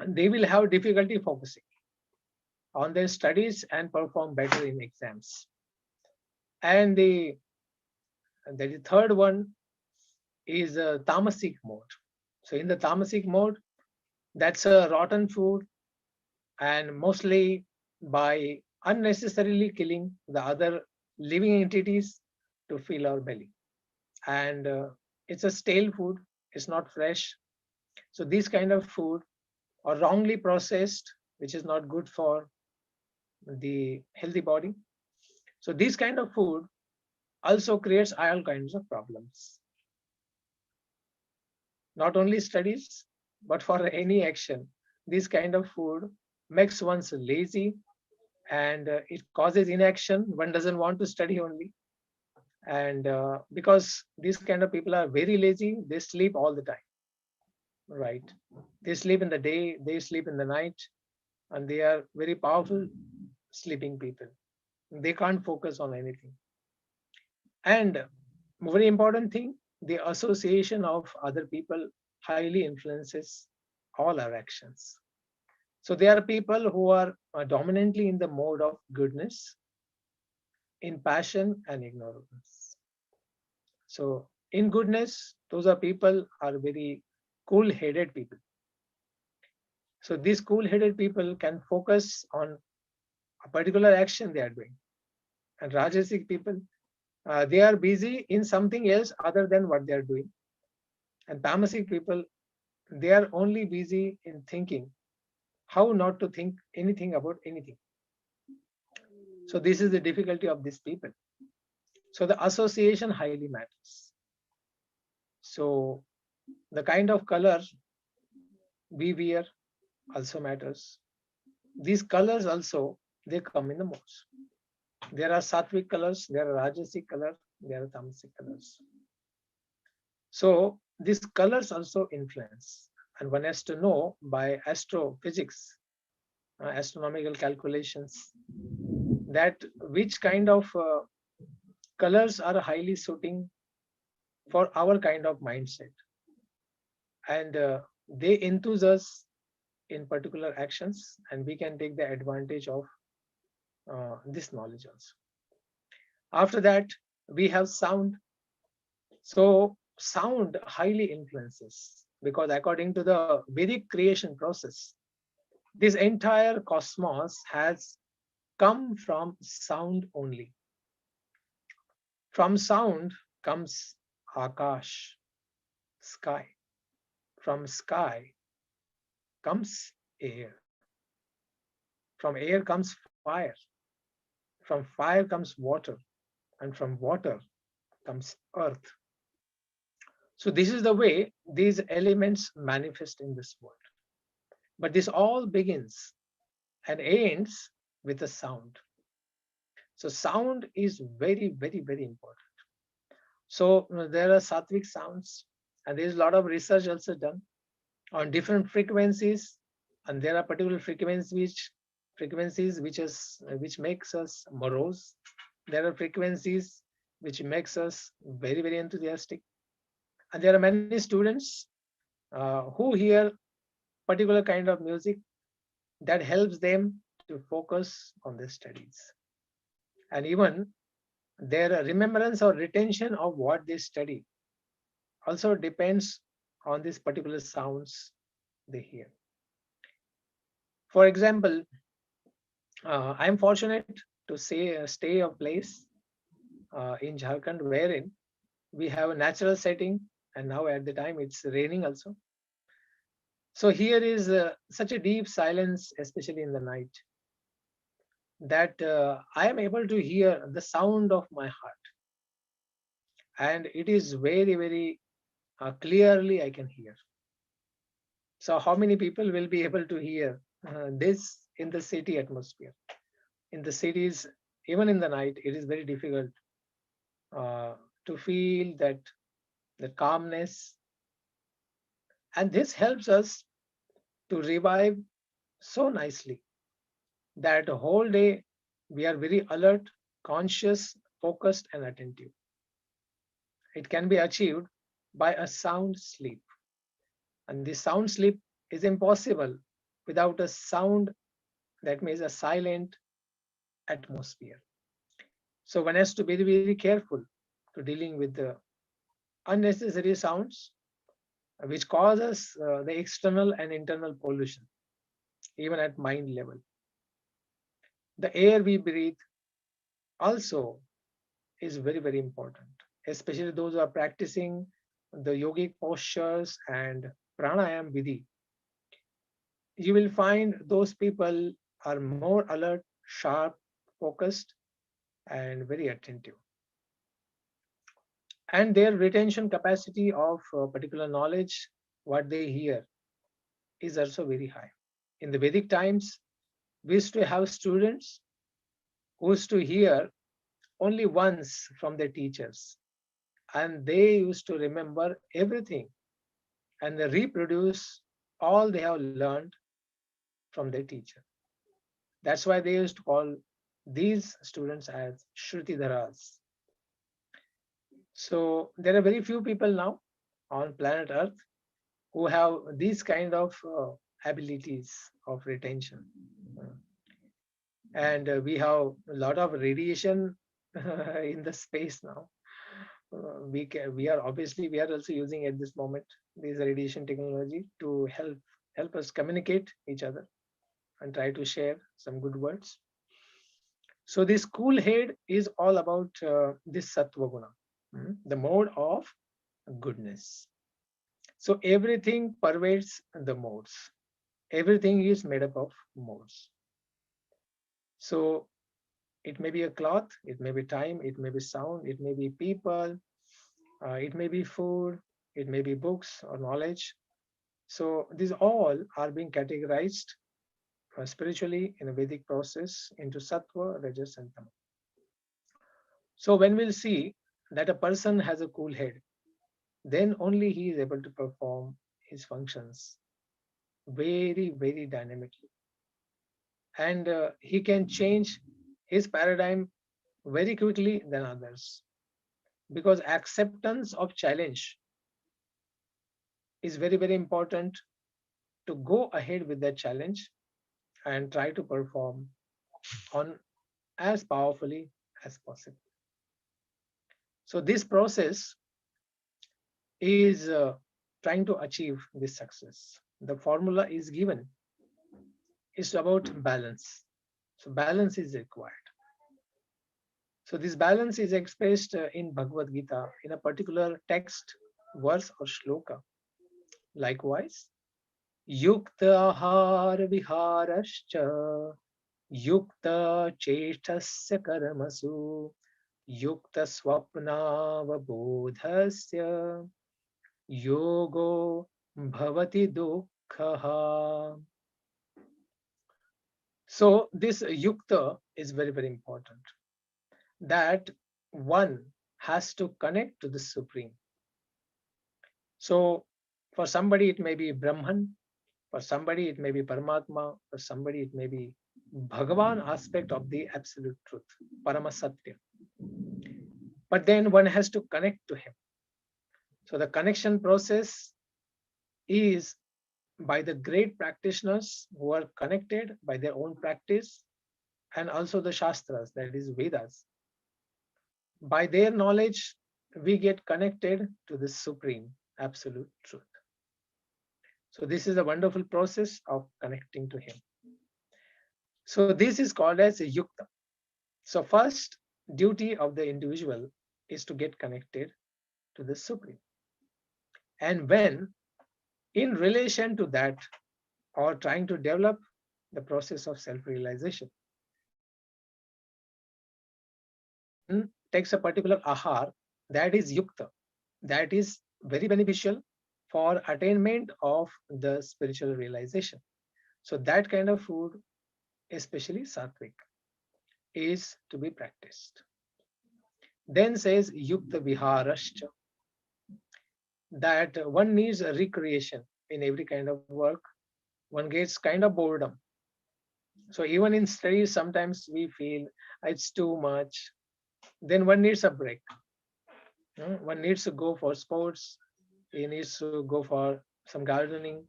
they will have difficulty focusing on their studies and perform better in exams. And the third one is a tamasic mode. So in the tamasic mode, that's a rotten food, and mostly by unnecessarily killing the other living entities to fill our belly. And it's a stale food, it's not fresh. So these kind of food are wrongly processed, which is not good for the healthy body. So this kind of food also creates all kinds of problems. Not only studies, but for any action, this kind of food makes one lazy, and it causes inaction. One doesn't want to study only. And because these kind of people are very lazy, they sleep all the time. right? They sleep in the day, they sleep in the night, and they are very powerful sleeping people. They can't focus on anything. And very important thing, the association of other people highly influences all our actions. So there are people who are dominantly in the mode of goodness, in passion and ignorance. So in goodness, those are people are very cool-headed people. So these cool-headed people can focus on a particular action they are doing. And Rajasic people, they are busy in something else other than what they are doing. And Tamasic people, they are only busy in thinking how not to think anything about anything. So this is the difficulty of these people. So the association highly matters. So the kind of color we wear also matters. These colors also, they come in the modes. There are sattvic colors, there are rajasic colors, there are tamasic colors. So these colors also influence, and one has to know by astrophysics, astronomical calculations, that which kind of colors are highly suiting for our kind of mindset, and they enthuse us in particular actions, and we can take the advantage of this knowledge also. After that, we have sound. So sound highly influences, because according to the Vedic creation process, this entire cosmos has come from sound only. From sound comes Akash, sky. From sky comes air. From air comes fire. From fire comes water. And from water comes earth. So this is the way these elements manifest in this world. But this all begins and ends with a sound. So sound is very, very, very important. So there are sattvic sounds, and there is a lot of research also done on different frequencies, and there are particular frequencies which makes us morose. There are frequencies which makes us very, very enthusiastic, and there are many students who hear particular kind of music that helps them to focus on their studies, and even their remembrance or retention of what they study also depends on these particular sounds they hear. For example, I am fortunate to stay a place in Jharkhand wherein we have a natural setting, and now at the time it's raining also. So here is such a deep silence, especially in the night, that I am able to hear the sound of my heart, and it is very, very clearly I can hear. So how many people will be able to hear this in the city atmosphere? In the cities, even in the night, it is very difficult to feel that the calmness, and this helps us to revive so nicely that the whole day we are very alert, conscious, focused, and attentive. It can be achieved by a sound sleep. And this sound sleep is impossible without a sound, that means a silent atmosphere. So one has to be very, very careful to dealing with the unnecessary sounds which causes the external and internal pollution, even at mind level. The air we breathe also is very, very important, especially those who are practicing the yogic postures and pranayam vidhi. You will find those people are more alert, sharp, focused, and very attentive. And their retention capacity of particular knowledge, what they hear, is also very high. In the Vedic times, we used to have students who used to hear only once from their teachers, and they used to remember everything and they reproduce all they have learned from their teacher. That's why they used to call these students as Shrutidharas. So there are very few people now on planet Earth who have these kind of abilities of retention. And we have a lot of radiation in the space now. We are obviously we are also using at this moment this radiation technology to help us communicate each other and try to share some good words. So this cool head is all about this sattva guna, the mode of goodness. So everything pervades the modes. Everything is made up of modes. So it may be a cloth, it may be time, it may be sound, it may be people, it may be food, it may be books or knowledge. So these all are being categorized spiritually in a Vedic process into sattva, rajas, and tama. So when we'll see that a person has a cool head, then only he is able to perform his functions very, very dynamically. And he can change his paradigm very quickly than others, because acceptance of challenge is very, very important to go ahead with that challenge and try to perform on as powerfully as possible. So this process is trying to achieve this success. The formula is given. It's about balance. So balance is required. So this balance is expressed in Bhagavad Gita in a particular text, verse or shloka. Likewise, Yukta ahar viharascha, Yukta cheshtasya karmasu, Yukta swapnavabodhasya, Yogo bhavati dukkhaha. So this yukta is very, very important. That one has to connect to the Supreme. So for somebody it may be Brahman, for somebody it may be Paramatma, for somebody it may be Bhagavan aspect of the absolute truth, Paramasatya. But then one has to connect to him. So the connection process is by the great practitioners who are connected by their own practice, and also the Shastras, that is Vedas. By their knowledge, we get connected to the Supreme Absolute Truth. So this is a wonderful process of connecting to Him. So this is called as a yukta. So first duty of the individual is to get connected to the Supreme. And when in relation to that, or trying to develop the process of self-realization, takes a particular ahar, that is yukta, that is very beneficial for attainment of the spiritual realization. So that kind of food, especially sattvic, is to be practiced. Then says yukta viharascha, that one needs a recreation in every kind of work. One gets kind of boredom. So even in studies, sometimes we feel it's too much. Then one needs a break. One needs to go for sports. He needs to go for some gardening.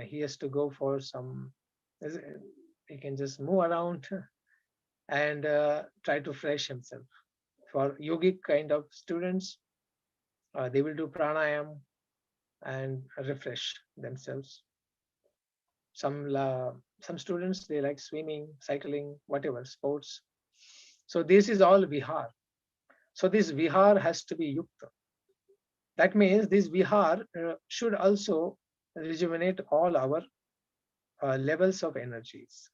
He has to go for some, he can just move around and try to fresh himself. For yogic kind of students, they will do pranayam and refresh themselves. Some students, they like swimming, cycling, whatever, sports. So this is all vihar. So this vihar has to be yukta. That means this vihar should also rejuvenate all our levels of energies,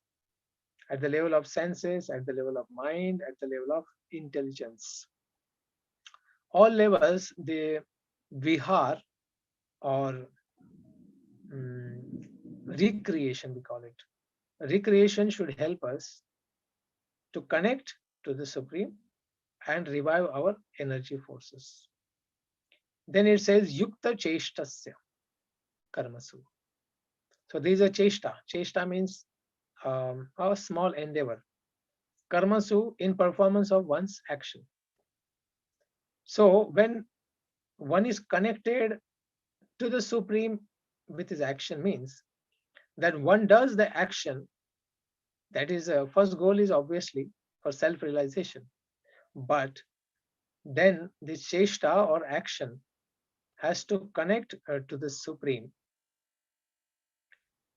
at the level of senses, at the level of mind, at the level of intelligence. All levels, the vihar or recreation, we call it. Recreation should help us to connect to the Supreme and revive our energy forces. Then it says yukta cheshtasya. karmasu. So this is a cheshta. Cheshta means a small endeavor. Karmasu in performance of one's action. So when one is connected to the Supreme with his action means that one does the action. That is, first goal is obviously for self-realization. But then this cheshta or action has to connect to the Supreme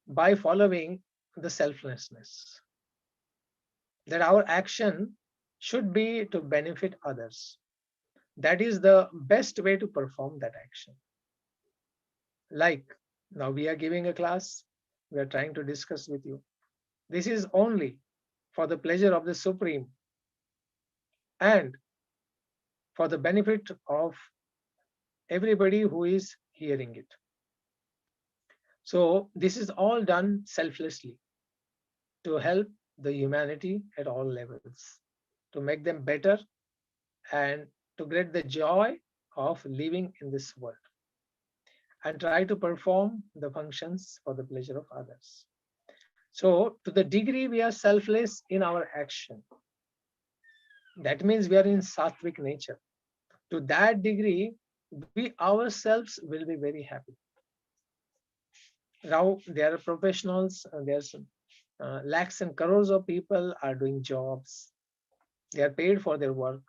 by following the selflessness. That our action should be to benefit others. That is the best way to perform that action. Like now we are giving a class, we are trying to discuss with you. This is only for the pleasure of the Supreme and for the benefit of everybody who is hearing it. So this is all done selflessly to help the humanity at all levels, to make them better and to get the joy of living in this world, and try to perform the functions for the pleasure of others. So to the degree we are selfless in our action, that means we are in sattvic nature. To that degree, we ourselves will be very happy. Now there are professionals, there's lakhs and crores of people are doing jobs. They are paid for their work.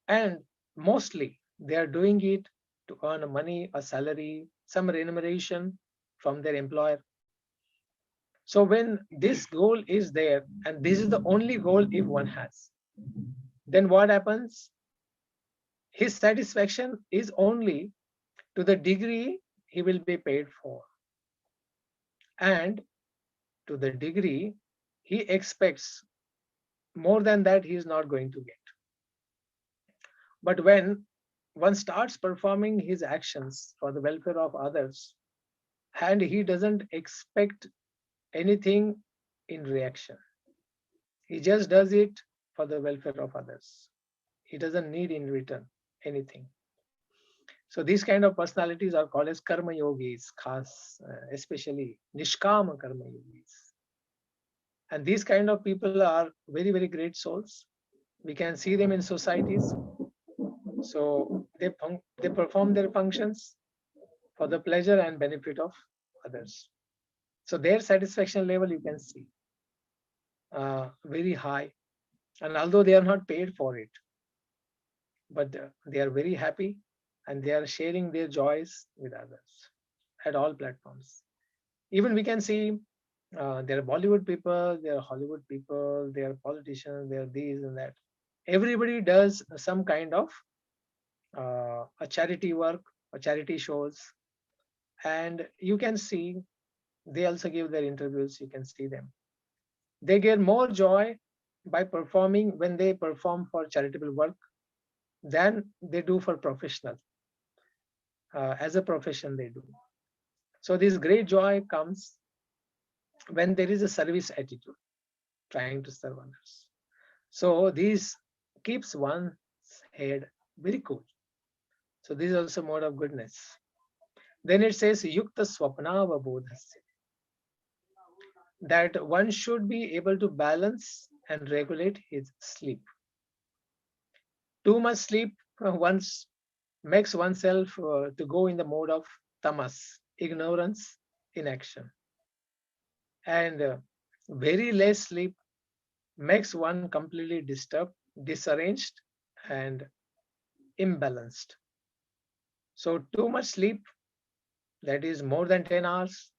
And mostly they are doing it to earn money, a salary, some remuneration from their employer. So when this goal is there, and this is the only goal if one has, then what happens? His satisfaction is only to the degree he will be paid for. And to the degree he expects more than that, he is not going to get. But when one starts performing his actions for the welfare of others, and he doesn't expect anything in reaction, he just does it for the welfare of others. He doesn't need in return anything. So these kind of personalities are called as karma yogis, khas, especially nishkama karma yogis. And these kind of people are very, very great souls. We can see them in societies. So they perform their functions for the pleasure and benefit of others. So their satisfaction level you can see very high. And although they are not paid for it, but they are very happy and they are sharing their joys with others at all platforms. Even we can see there are Bollywood people, there are Hollywood people, there are politicians, there are these and that. Everybody does some kind of a charity work or charity shows, and you can see they also give their interviews. You can see them. They get more joy by performing when they perform for charitable work than they do for professional. As a profession they do. So this great joy comes when there is a service attitude, trying to serve others. So this keeps one's head very cool. So this is also mode of goodness. Then it says yukta swapnavabodhasya, that one should be able to balance and regulate his sleep. Too much sleep once makes oneself to go in the mode of tamas, ignorance, inaction. And very less sleep makes one completely disturbed, disarranged, and imbalanced. So too much sleep, that is more than 10 hours,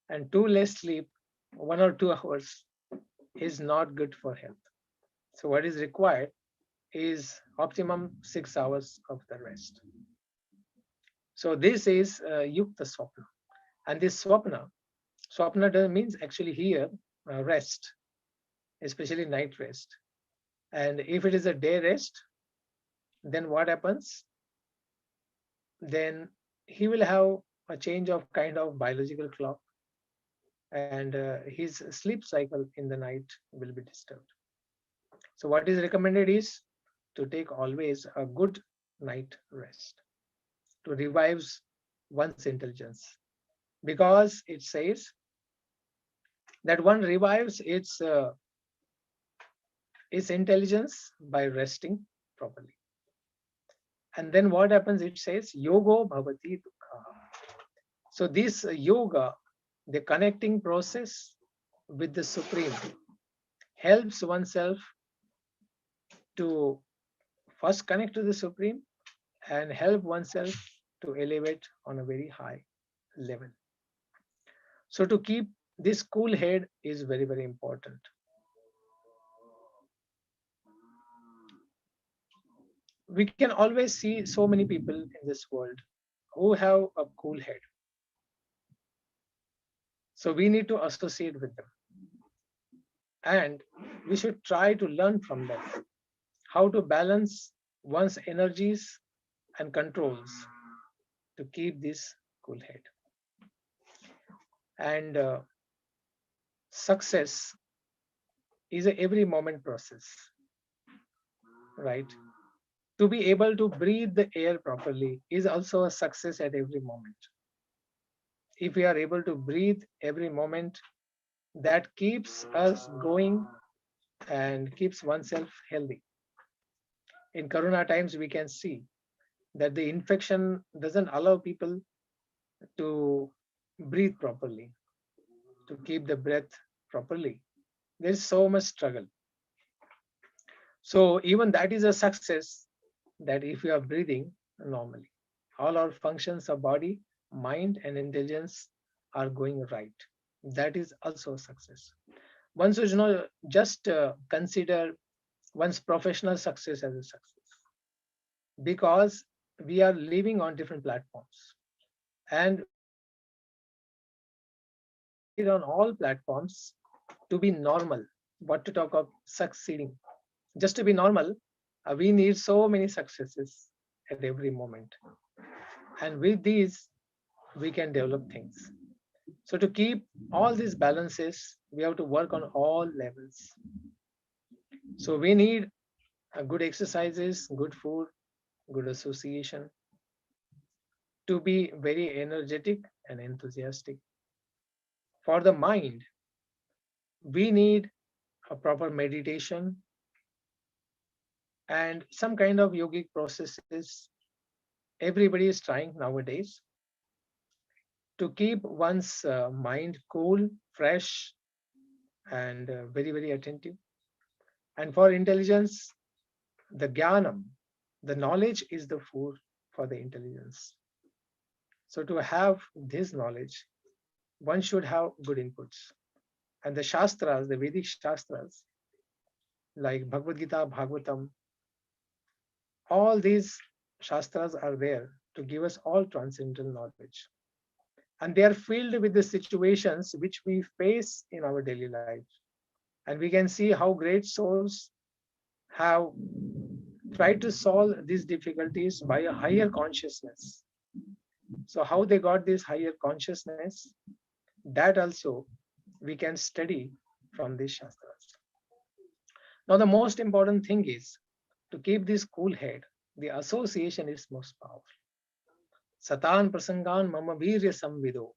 and too less sleep, 1 or 2 hours, is not good for health. So what is required is optimum 6 hours of the rest. So this is yukta swapna. And this swapna means actually here rest, especially night rest. And if it is a day rest, then what happens? Then he will have a change of kind of biological clock, and his sleep cycle in the night will be disturbed. So what is recommended is to take always a good night rest to revive one's intelligence, because it says that one revives its intelligence by resting properly. And then what happens? It says yogo bhavati dukkha. So this yoga, the connecting process with the Supreme, helps oneself to first connect to the Supreme and help oneself to elevate on a very high level. So to keep this cool head is very, very important. We can always see so many people in this world who have a cool head. So we need to associate with them. And we should try to learn from them how to balance one's energies and controls to keep this cool head. And success is a every moment process, right? To be able to breathe the air properly is also a success at every moment. If we are able to breathe every moment, that keeps us going and keeps oneself healthy. In Corona times, we can see that the infection doesn't allow people to breathe properly, to keep the breath properly. There is so much struggle. So even that is a success, that if you are breathing normally, all our functions of body, mind, and intelligence are going right. That is also a success. One should not just consider one's professional success as a success, because we are living on different platforms, and on all platforms to be normal. What to talk of succeeding? Just to be normal, we need so many successes at every moment. And with these, we can develop things. So to keep all these balances, we have to work on all levels. So we need good exercises, good food, good association, to be very energetic and enthusiastic. For the mind, we need a proper meditation and some kind of yogic processes. Everybody is trying nowadays to keep one's mind cool, fresh, and very, very attentive. And for intelligence, the jnanam, the knowledge is the food for the intelligence. So to have this knowledge, one should have good inputs. And the Shastras, the Vedic Shastras, like Bhagavad Gita, Bhagavatam, all these Shastras are there to give us all transcendental knowledge. And they are filled with the situations which we face in our daily life. And we can see how great souls have tried to solve these difficulties by a higher consciousness. So how they got this higher consciousness, that also we can study from these Shastras. Now the most important thing is to keep this cool head. The association is most powerful. Satan prasangan mama virya samvido.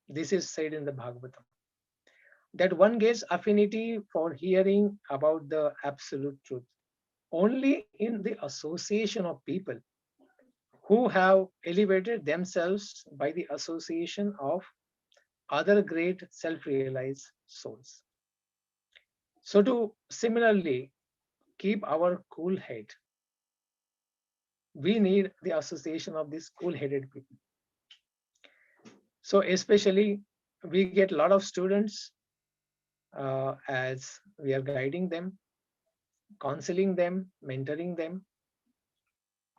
This is said in the Bhagavatam. That one gets affinity for hearing about the absolute truth only in the association of people who have elevated themselves by the association of other great self-realized souls. So to similarly keep our cool head, we need the association of these cool-headed people. So especially we get a lot of students as we are guiding them, counseling them, mentoring them,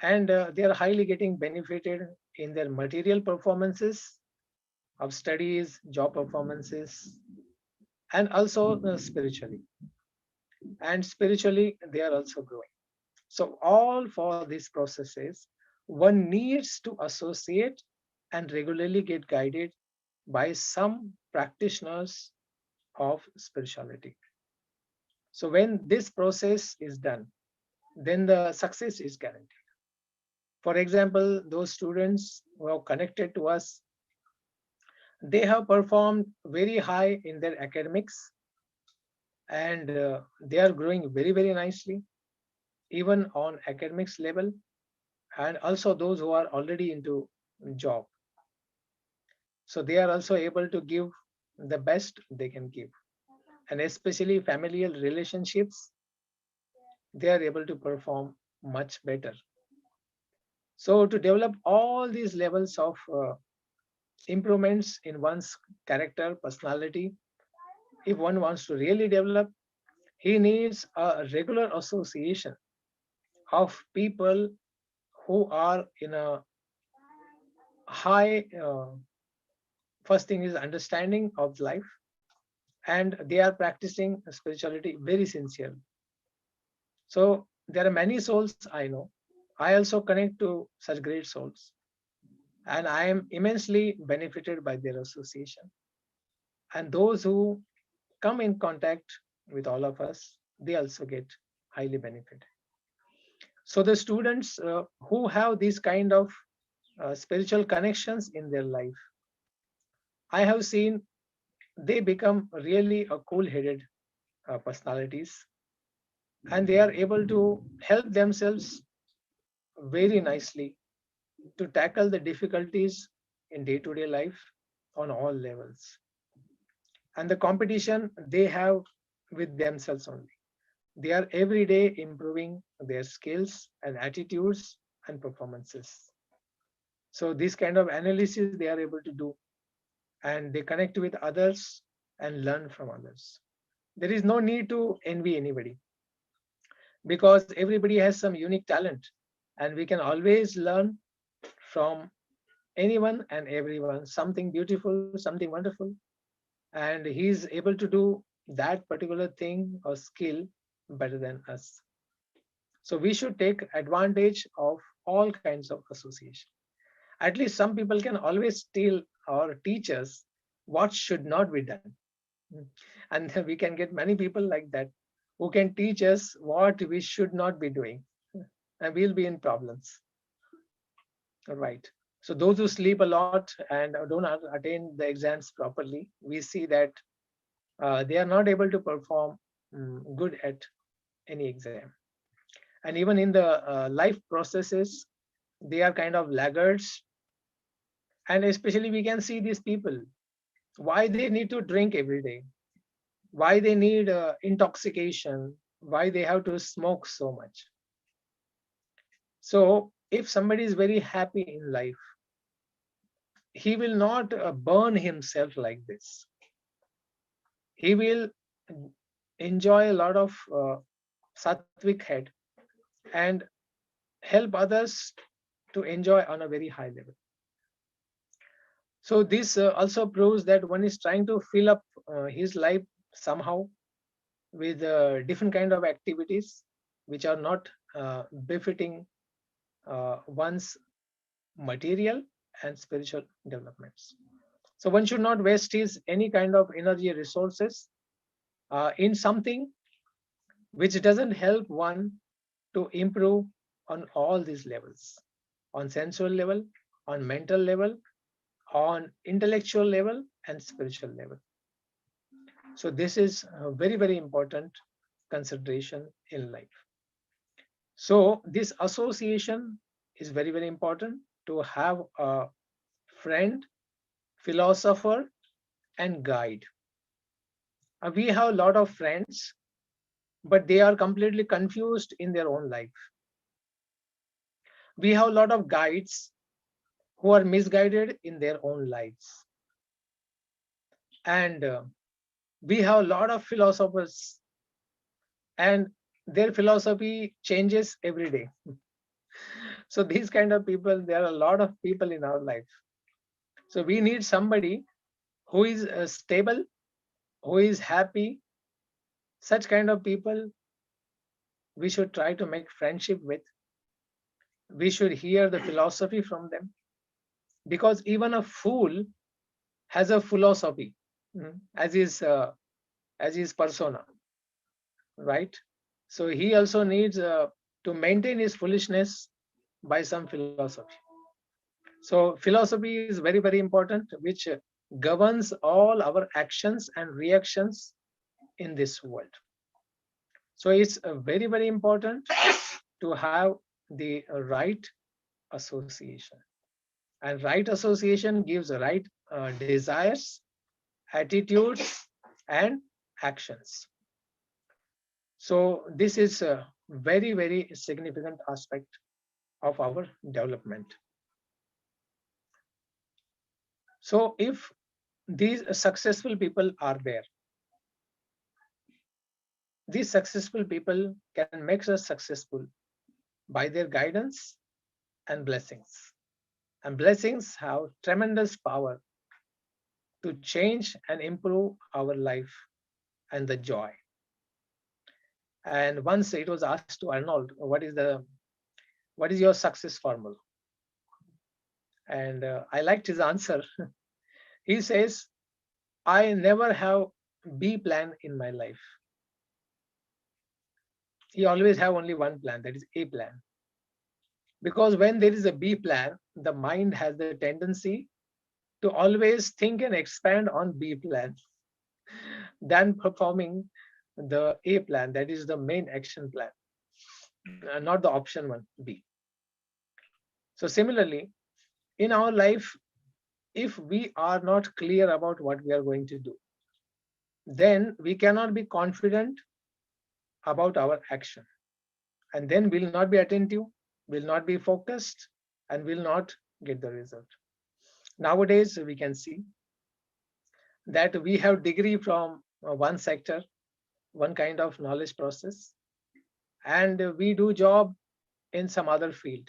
and they are highly getting benefited in their material performances of studies, job performances, and also spiritually. And spiritually, they are also growing. So all for these processes, one needs to associate and regularly get guided by some practitioners of spirituality. So when this process is done, then the success is guaranteed. For example, those students who have connected to us, they have performed very high in their academics, and they are growing very, very nicely, even on academics level, and also those who are already into job. So they are also able to give the best they can give. And especially familial relationships, they are able to perform much better. So to develop all these levels of improvements in one's character, personality, if one wants to really develop, he needs a regular association of people who are in a high, first thing is understanding of life, and they are practicing spirituality very sincerely. So there are many souls I know. I also connect to such great souls, and I am immensely benefited by their association. And those who come in contact with all of us, they also get highly benefited. So the students who have these kind of spiritual connections in their life, I have seen they become really a cool-headed personalities, and they are able to help themselves very nicely to tackle the difficulties in day-to-day life on all levels. And the competition they have with themselves only. They are every day improving their skills and attitudes and performances. So this kind of analysis they are able to do, and they connect with others and learn from others. There is no need to envy anybody, because everybody has some unique talent, and we can always learn from anyone and everyone something beautiful, something wonderful, and he is able to do that particular thing or skill better than us. So we should take advantage of all kinds of association. At least some people can always tell or teach us what should not be done. And we can get many people like that who can teach us what we should not be doing, and we'll be in problems. All right. So those who sleep a lot and don't attain the exams properly, we see that they are not able to perform good at any exam. And even in the life processes, they are kind of laggards. And especially we can see these people, why they need to drink every day, why they need intoxication, why they have to smoke so much. So if somebody is very happy in life, he will not burn himself like this. He will enjoy a lot of sattvic head and help others to enjoy on a very high level. So this also proves that one is trying to fill up his life somehow with different kind of activities which are not befitting one's material and spiritual developments. So one should not waste his any kind of energy resources in something which doesn't help one to improve on all these levels, on sensual level, on mental level, on intellectual level, and spiritual level. So this is a very, very important consideration in life. So this association is very, very important, to have a friend, philosopher, and guide. We have a lot of friends, but they are completely confused in their own life. We have a lot of guides who are misguided in their own lives. And we have a lot of philosophers, and their philosophy changes every day. So these kind of people, there are a lot of people in our life. So we need somebody who is stable, who is happy. Such kind of people we should try to make friendship with. We should hear the philosophy from them, because even a fool has a philosophy, as his persona, right? So he also needs to maintain his foolishness, by some philosophy. So philosophy is very, very important, which governs all our actions and reactions in this world. So it's very, very important to have the right association. And right association gives right desires, attitudes, and actions. So this is a very, very significant aspect of our development. So if these successful people are there, these successful people can make us successful by their guidance and blessings. And blessings have tremendous power to change and improve our life and the joy. And once it was asked to Arnold, what is your success formula? And I liked his answer. He says, I never have B plan in my life. He always have only one plan, that is A plan. Because when there is a B plan, the mind has the tendency to always think and expand on B plan than performing the A plan, that is the main action plan, not the option one, B. So similarly, in our life, if we are not clear about what we are going to do, then we cannot be confident about our action. And then we'll not be attentive, will not be focused, and will not get the result. Nowadays, we can see that we have degree from one sector, one kind of knowledge process, and we do job in some other field.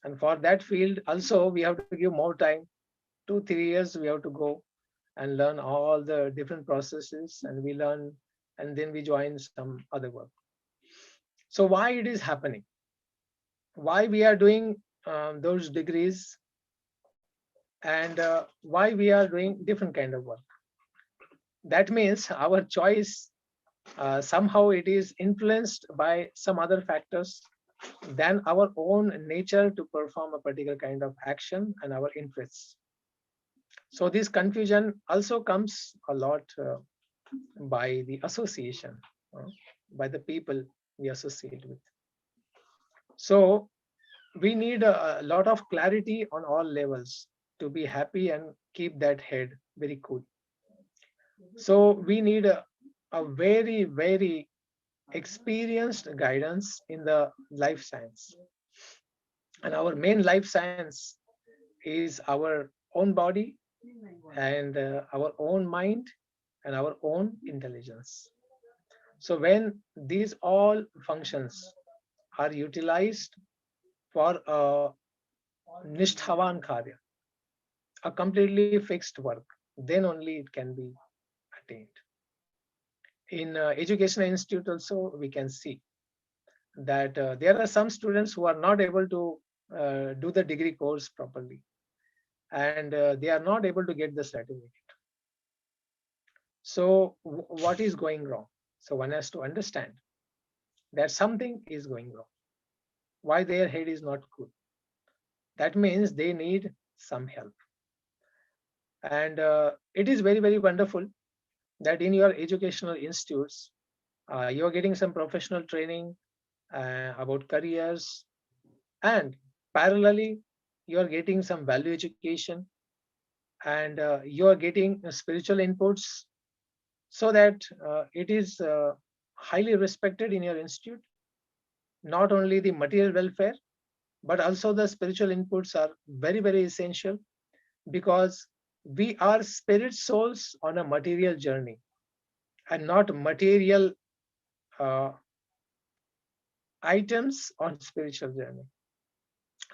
And for that field also, we have to give more time, 2-3 years we have to go and learn all the different processes, and we learn, and then we join some other work. So why it is happening? Why we are doing those degrees, and why we are doing different kind of work? That means our choice somehow it is influenced by some other factors than our own nature to perform a particular kind of action and our interests. So this confusion also comes a lot by the association, by the people we associate with. So we need a lot of clarity on all levels to be happy and keep that head very cool. So we need a very, very experienced guidance in the life science. And our main life science is our own body and our own mind and our own intelligence. So when these all functions are utilized for a nishthavan karya, a completely fixed work, then only it can be attained. In educational institute also, we can see that there are some students who are not able to do the degree course properly, and they are not able to get the certificate. So what is going wrong? So one has to understand that something is going wrong. Why their head is not good? That means they need some help. And it is very, very wonderful that in your educational institutes, you are getting some professional training about careers, and parallelly, you are getting some value education, and you are getting spiritual inputs, so that it is highly respected in your institute. Not only the material welfare, but also the spiritual inputs are very, very essential, because we are spirit souls on a material journey and not material items on spiritual journey.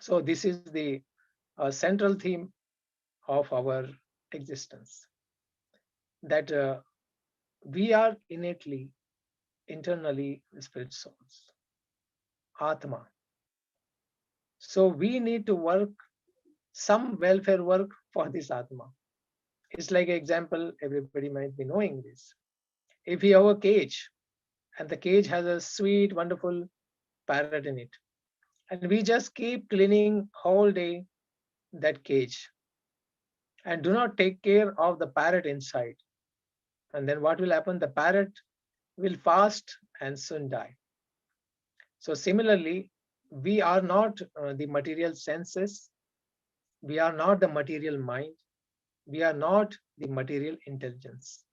So this is the central theme of our existence, that we are innately, internally spirit souls, Atma. So we need to work some welfare work for this Atma. It's like an example, everybody might be knowing this. If you have a cage, and the cage has a sweet, wonderful parrot in it, And we just keep cleaning whole day that cage and do not take care of the parrot inside. And then what will happen? The parrot will fast and soon die. So similarly, we are not the material senses, we are not the material mind, we are not the material intelligence.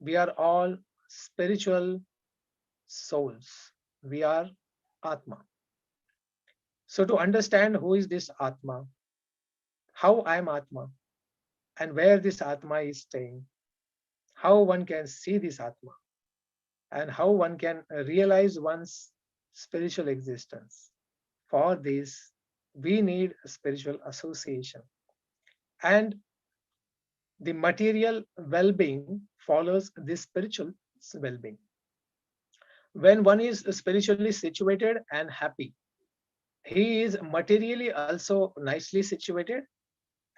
We are all spiritual souls. We are Atma. So to understand who is this Atma, how I am Atma, and where this Atma is staying, how one can see this Atma, and how one can realize one's spiritual existence. For this, we need a spiritual association. And the material well being follows this spiritual well being. When one is spiritually situated and happy, he is materially also nicely situated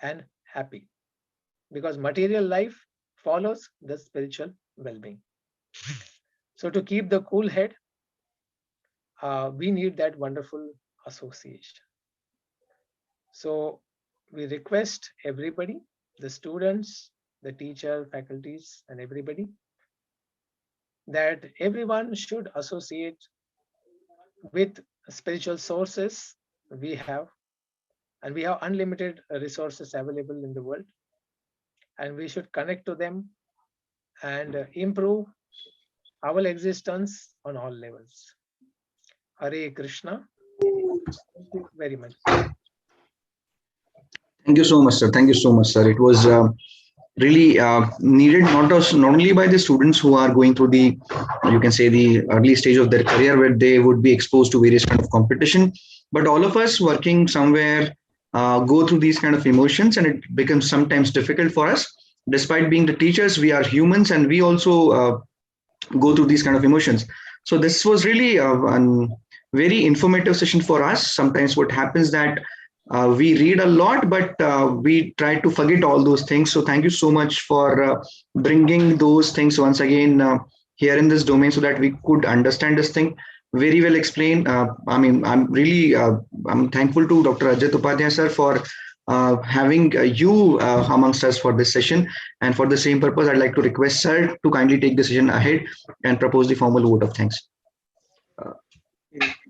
and happy, because material life follows the spiritual well being. So, to keep the cool head, we need that wonderful association. So, we request everybody, the students, the teacher, faculties, and everybody, that everyone should associate with spiritual sources we have, and we have unlimited resources available in the world, and we should connect to them and improve our existence on all levels. Hare Krishna. Thank you very much. Thank you so much, sir. Thank you so much, sir. It was really needed not only by the students who are going through the, you can say, the early stage of their career where they would be exposed to various kind of competition, but all of us working somewhere go through these kind of emotions, and it becomes sometimes difficult for us. Despite being the teachers, we are humans, and we also go through these kind of emotions. So this was really a very informative session for us. Sometimes what happens that we read a lot, but we try to forget all those things. So thank you so much for bringing those things once again here in this domain, so that we could understand this thing very well explained. I'm thankful to Dr. Ajit Upadhyay sir for having you amongst us for this session. And for the same purpose, I'd like to request sir to kindly take the session ahead and propose the formal vote of thanks.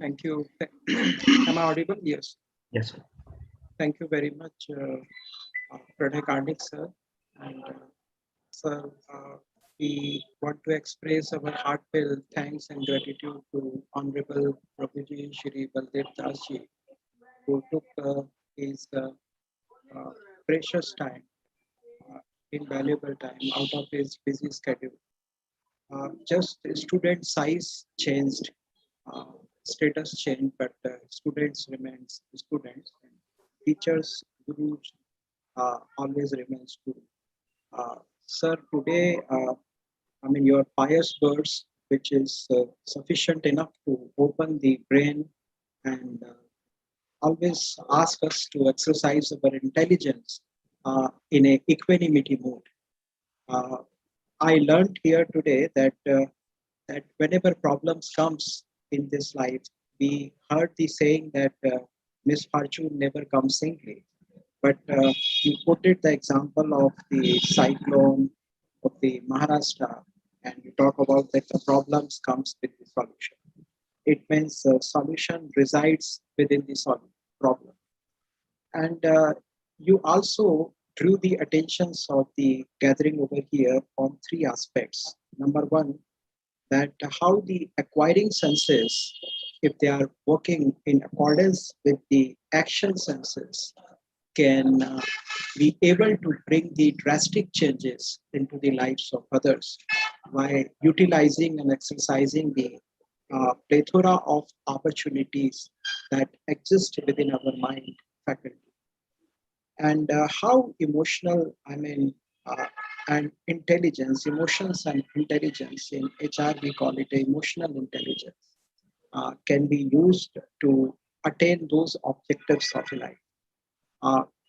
Thank you. Am I audible? Yes. Yes, sir. Thank you very much, Pranay Karnik sir. And sir, we want to express our heartfelt thanks and gratitude to Honorable Prabhuji Shri Baldev Das ji, who took his precious time, invaluable time out of his busy schedule. Just student size changed, status changed, but students remains students. And teachers, gurus always remains guru. Sir, today, your pious words, which is sufficient enough to open the brain and always ask us to exercise our intelligence in a equanimity mode. I learned here today that that whenever problems comes in this life, we heard the saying that misfortune never comes singly. But you quoted the example of the cyclone of the Maharashtra, and you talk about that the problems comes with the solution. It means solution resides within the problem. And you also drew the attentions of the gathering over here on three aspects. Number one, that how the acquiring senses, if they are working in accordance with the action senses, can be able to bring the drastic changes into the lives of others by utilizing and exercising the plethora of opportunities that exist within our mind faculty. And how emotional, and intelligence, emotions and intelligence, in HR we call it emotional intelligence, can be used to attain those objectives of life.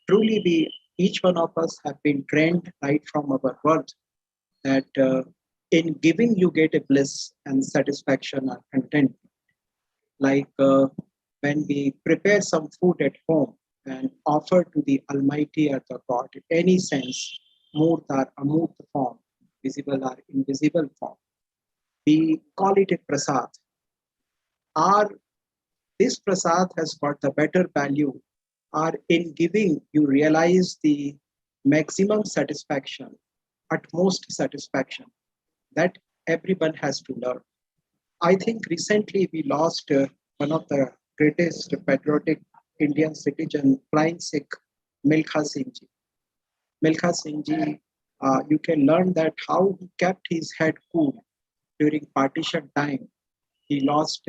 Truly, each one of us have been trained right from our birth that in giving you get a bliss and satisfaction or content. Like when we prepare some food at home and offer to the Almighty or the God in any sense, Moort or Amurt form, visible or invisible form, we call it a prasad. Or this prasad has got the better value, or in giving you realize the maximum satisfaction, utmost satisfaction that everyone has to learn. I think recently we lost one of the greatest patriotic Indian citizen, flying Sikh, Milkha Singh ji. Milkha Singh ji, you can learn that how he kept his head cool during partition time. He lost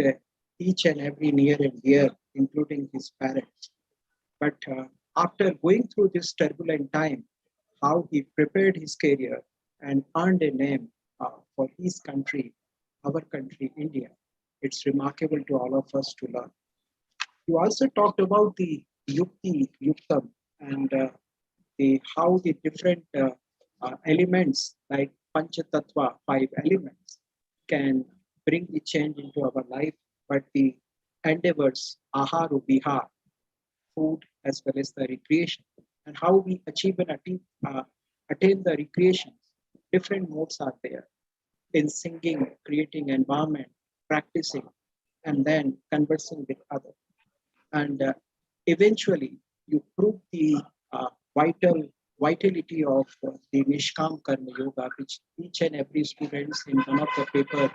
each and every near and dear, including his parents. But after going through this turbulent time, how he prepared his career and earned a name for his country, our country, India. It's remarkable to all of us to learn. You also talked about the Yukti, Yuktam, and how the different elements like Panchatattva, 5 elements, can bring the change into our life, but the endeavors, aharu, bihar, food as well as the recreation, and how we achieve and attain the recreation. Different modes are there in singing, creating environment, practicing, and then conversing with others. And eventually, you prove the vitality of the Nishkam Karma Yoga, which each and every students in one of the paper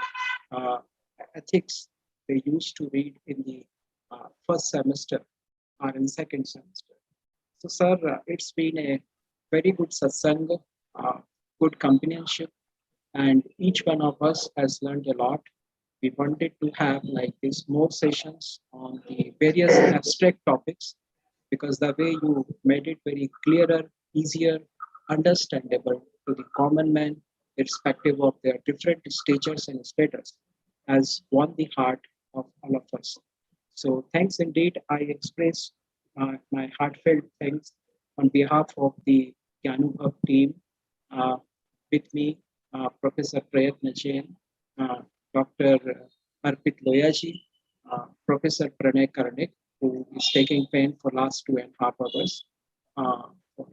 ethics they used to read in the first semester or in second semester. So, sir, it's been a very good satsang, good companionship, and each one of us has learned a lot. We wanted to have like this more sessions on the various abstract topics, because the way you made it very clearer, easier, understandable to the common man, irrespective of their different stages and status, has won the heart of all of us. So thanks indeed. I express my heartfelt thanks on behalf of the GYANUBHAV team. With me, Professor Prayatna Jain, Dr. Arpit Loyaji, Professor Pranay Karnik, who is taking pain for last 2.5 hours, for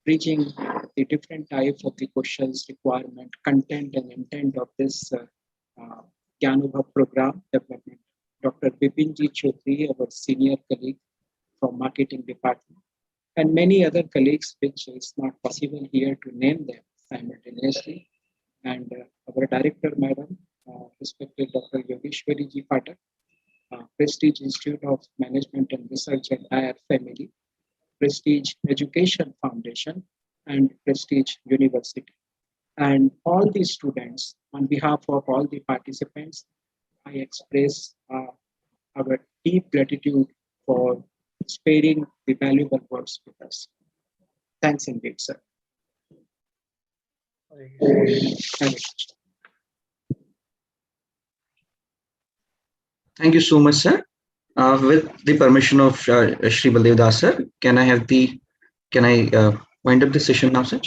reaching the different types of the questions, requirement, content, and intent of this GYANUBHAV program development. Dr. Bipinji Chaudhary, our senior colleague from marketing department, and many other colleagues, which is not possible here to name them simultaneously. And our director, madam, respected Dr. Yogeshwari Ji Patak, Prestige Institute of Management and Research and IR Family, Prestige Education Foundation, and Prestige University. And all these students, on behalf of all the participants, I express our deep gratitude for sparing the valuable words with us. Thanks indeed, sir. Thank you so much, sir. With the permission of Shri Baldev Das, sir, can I wind up the session now, sir?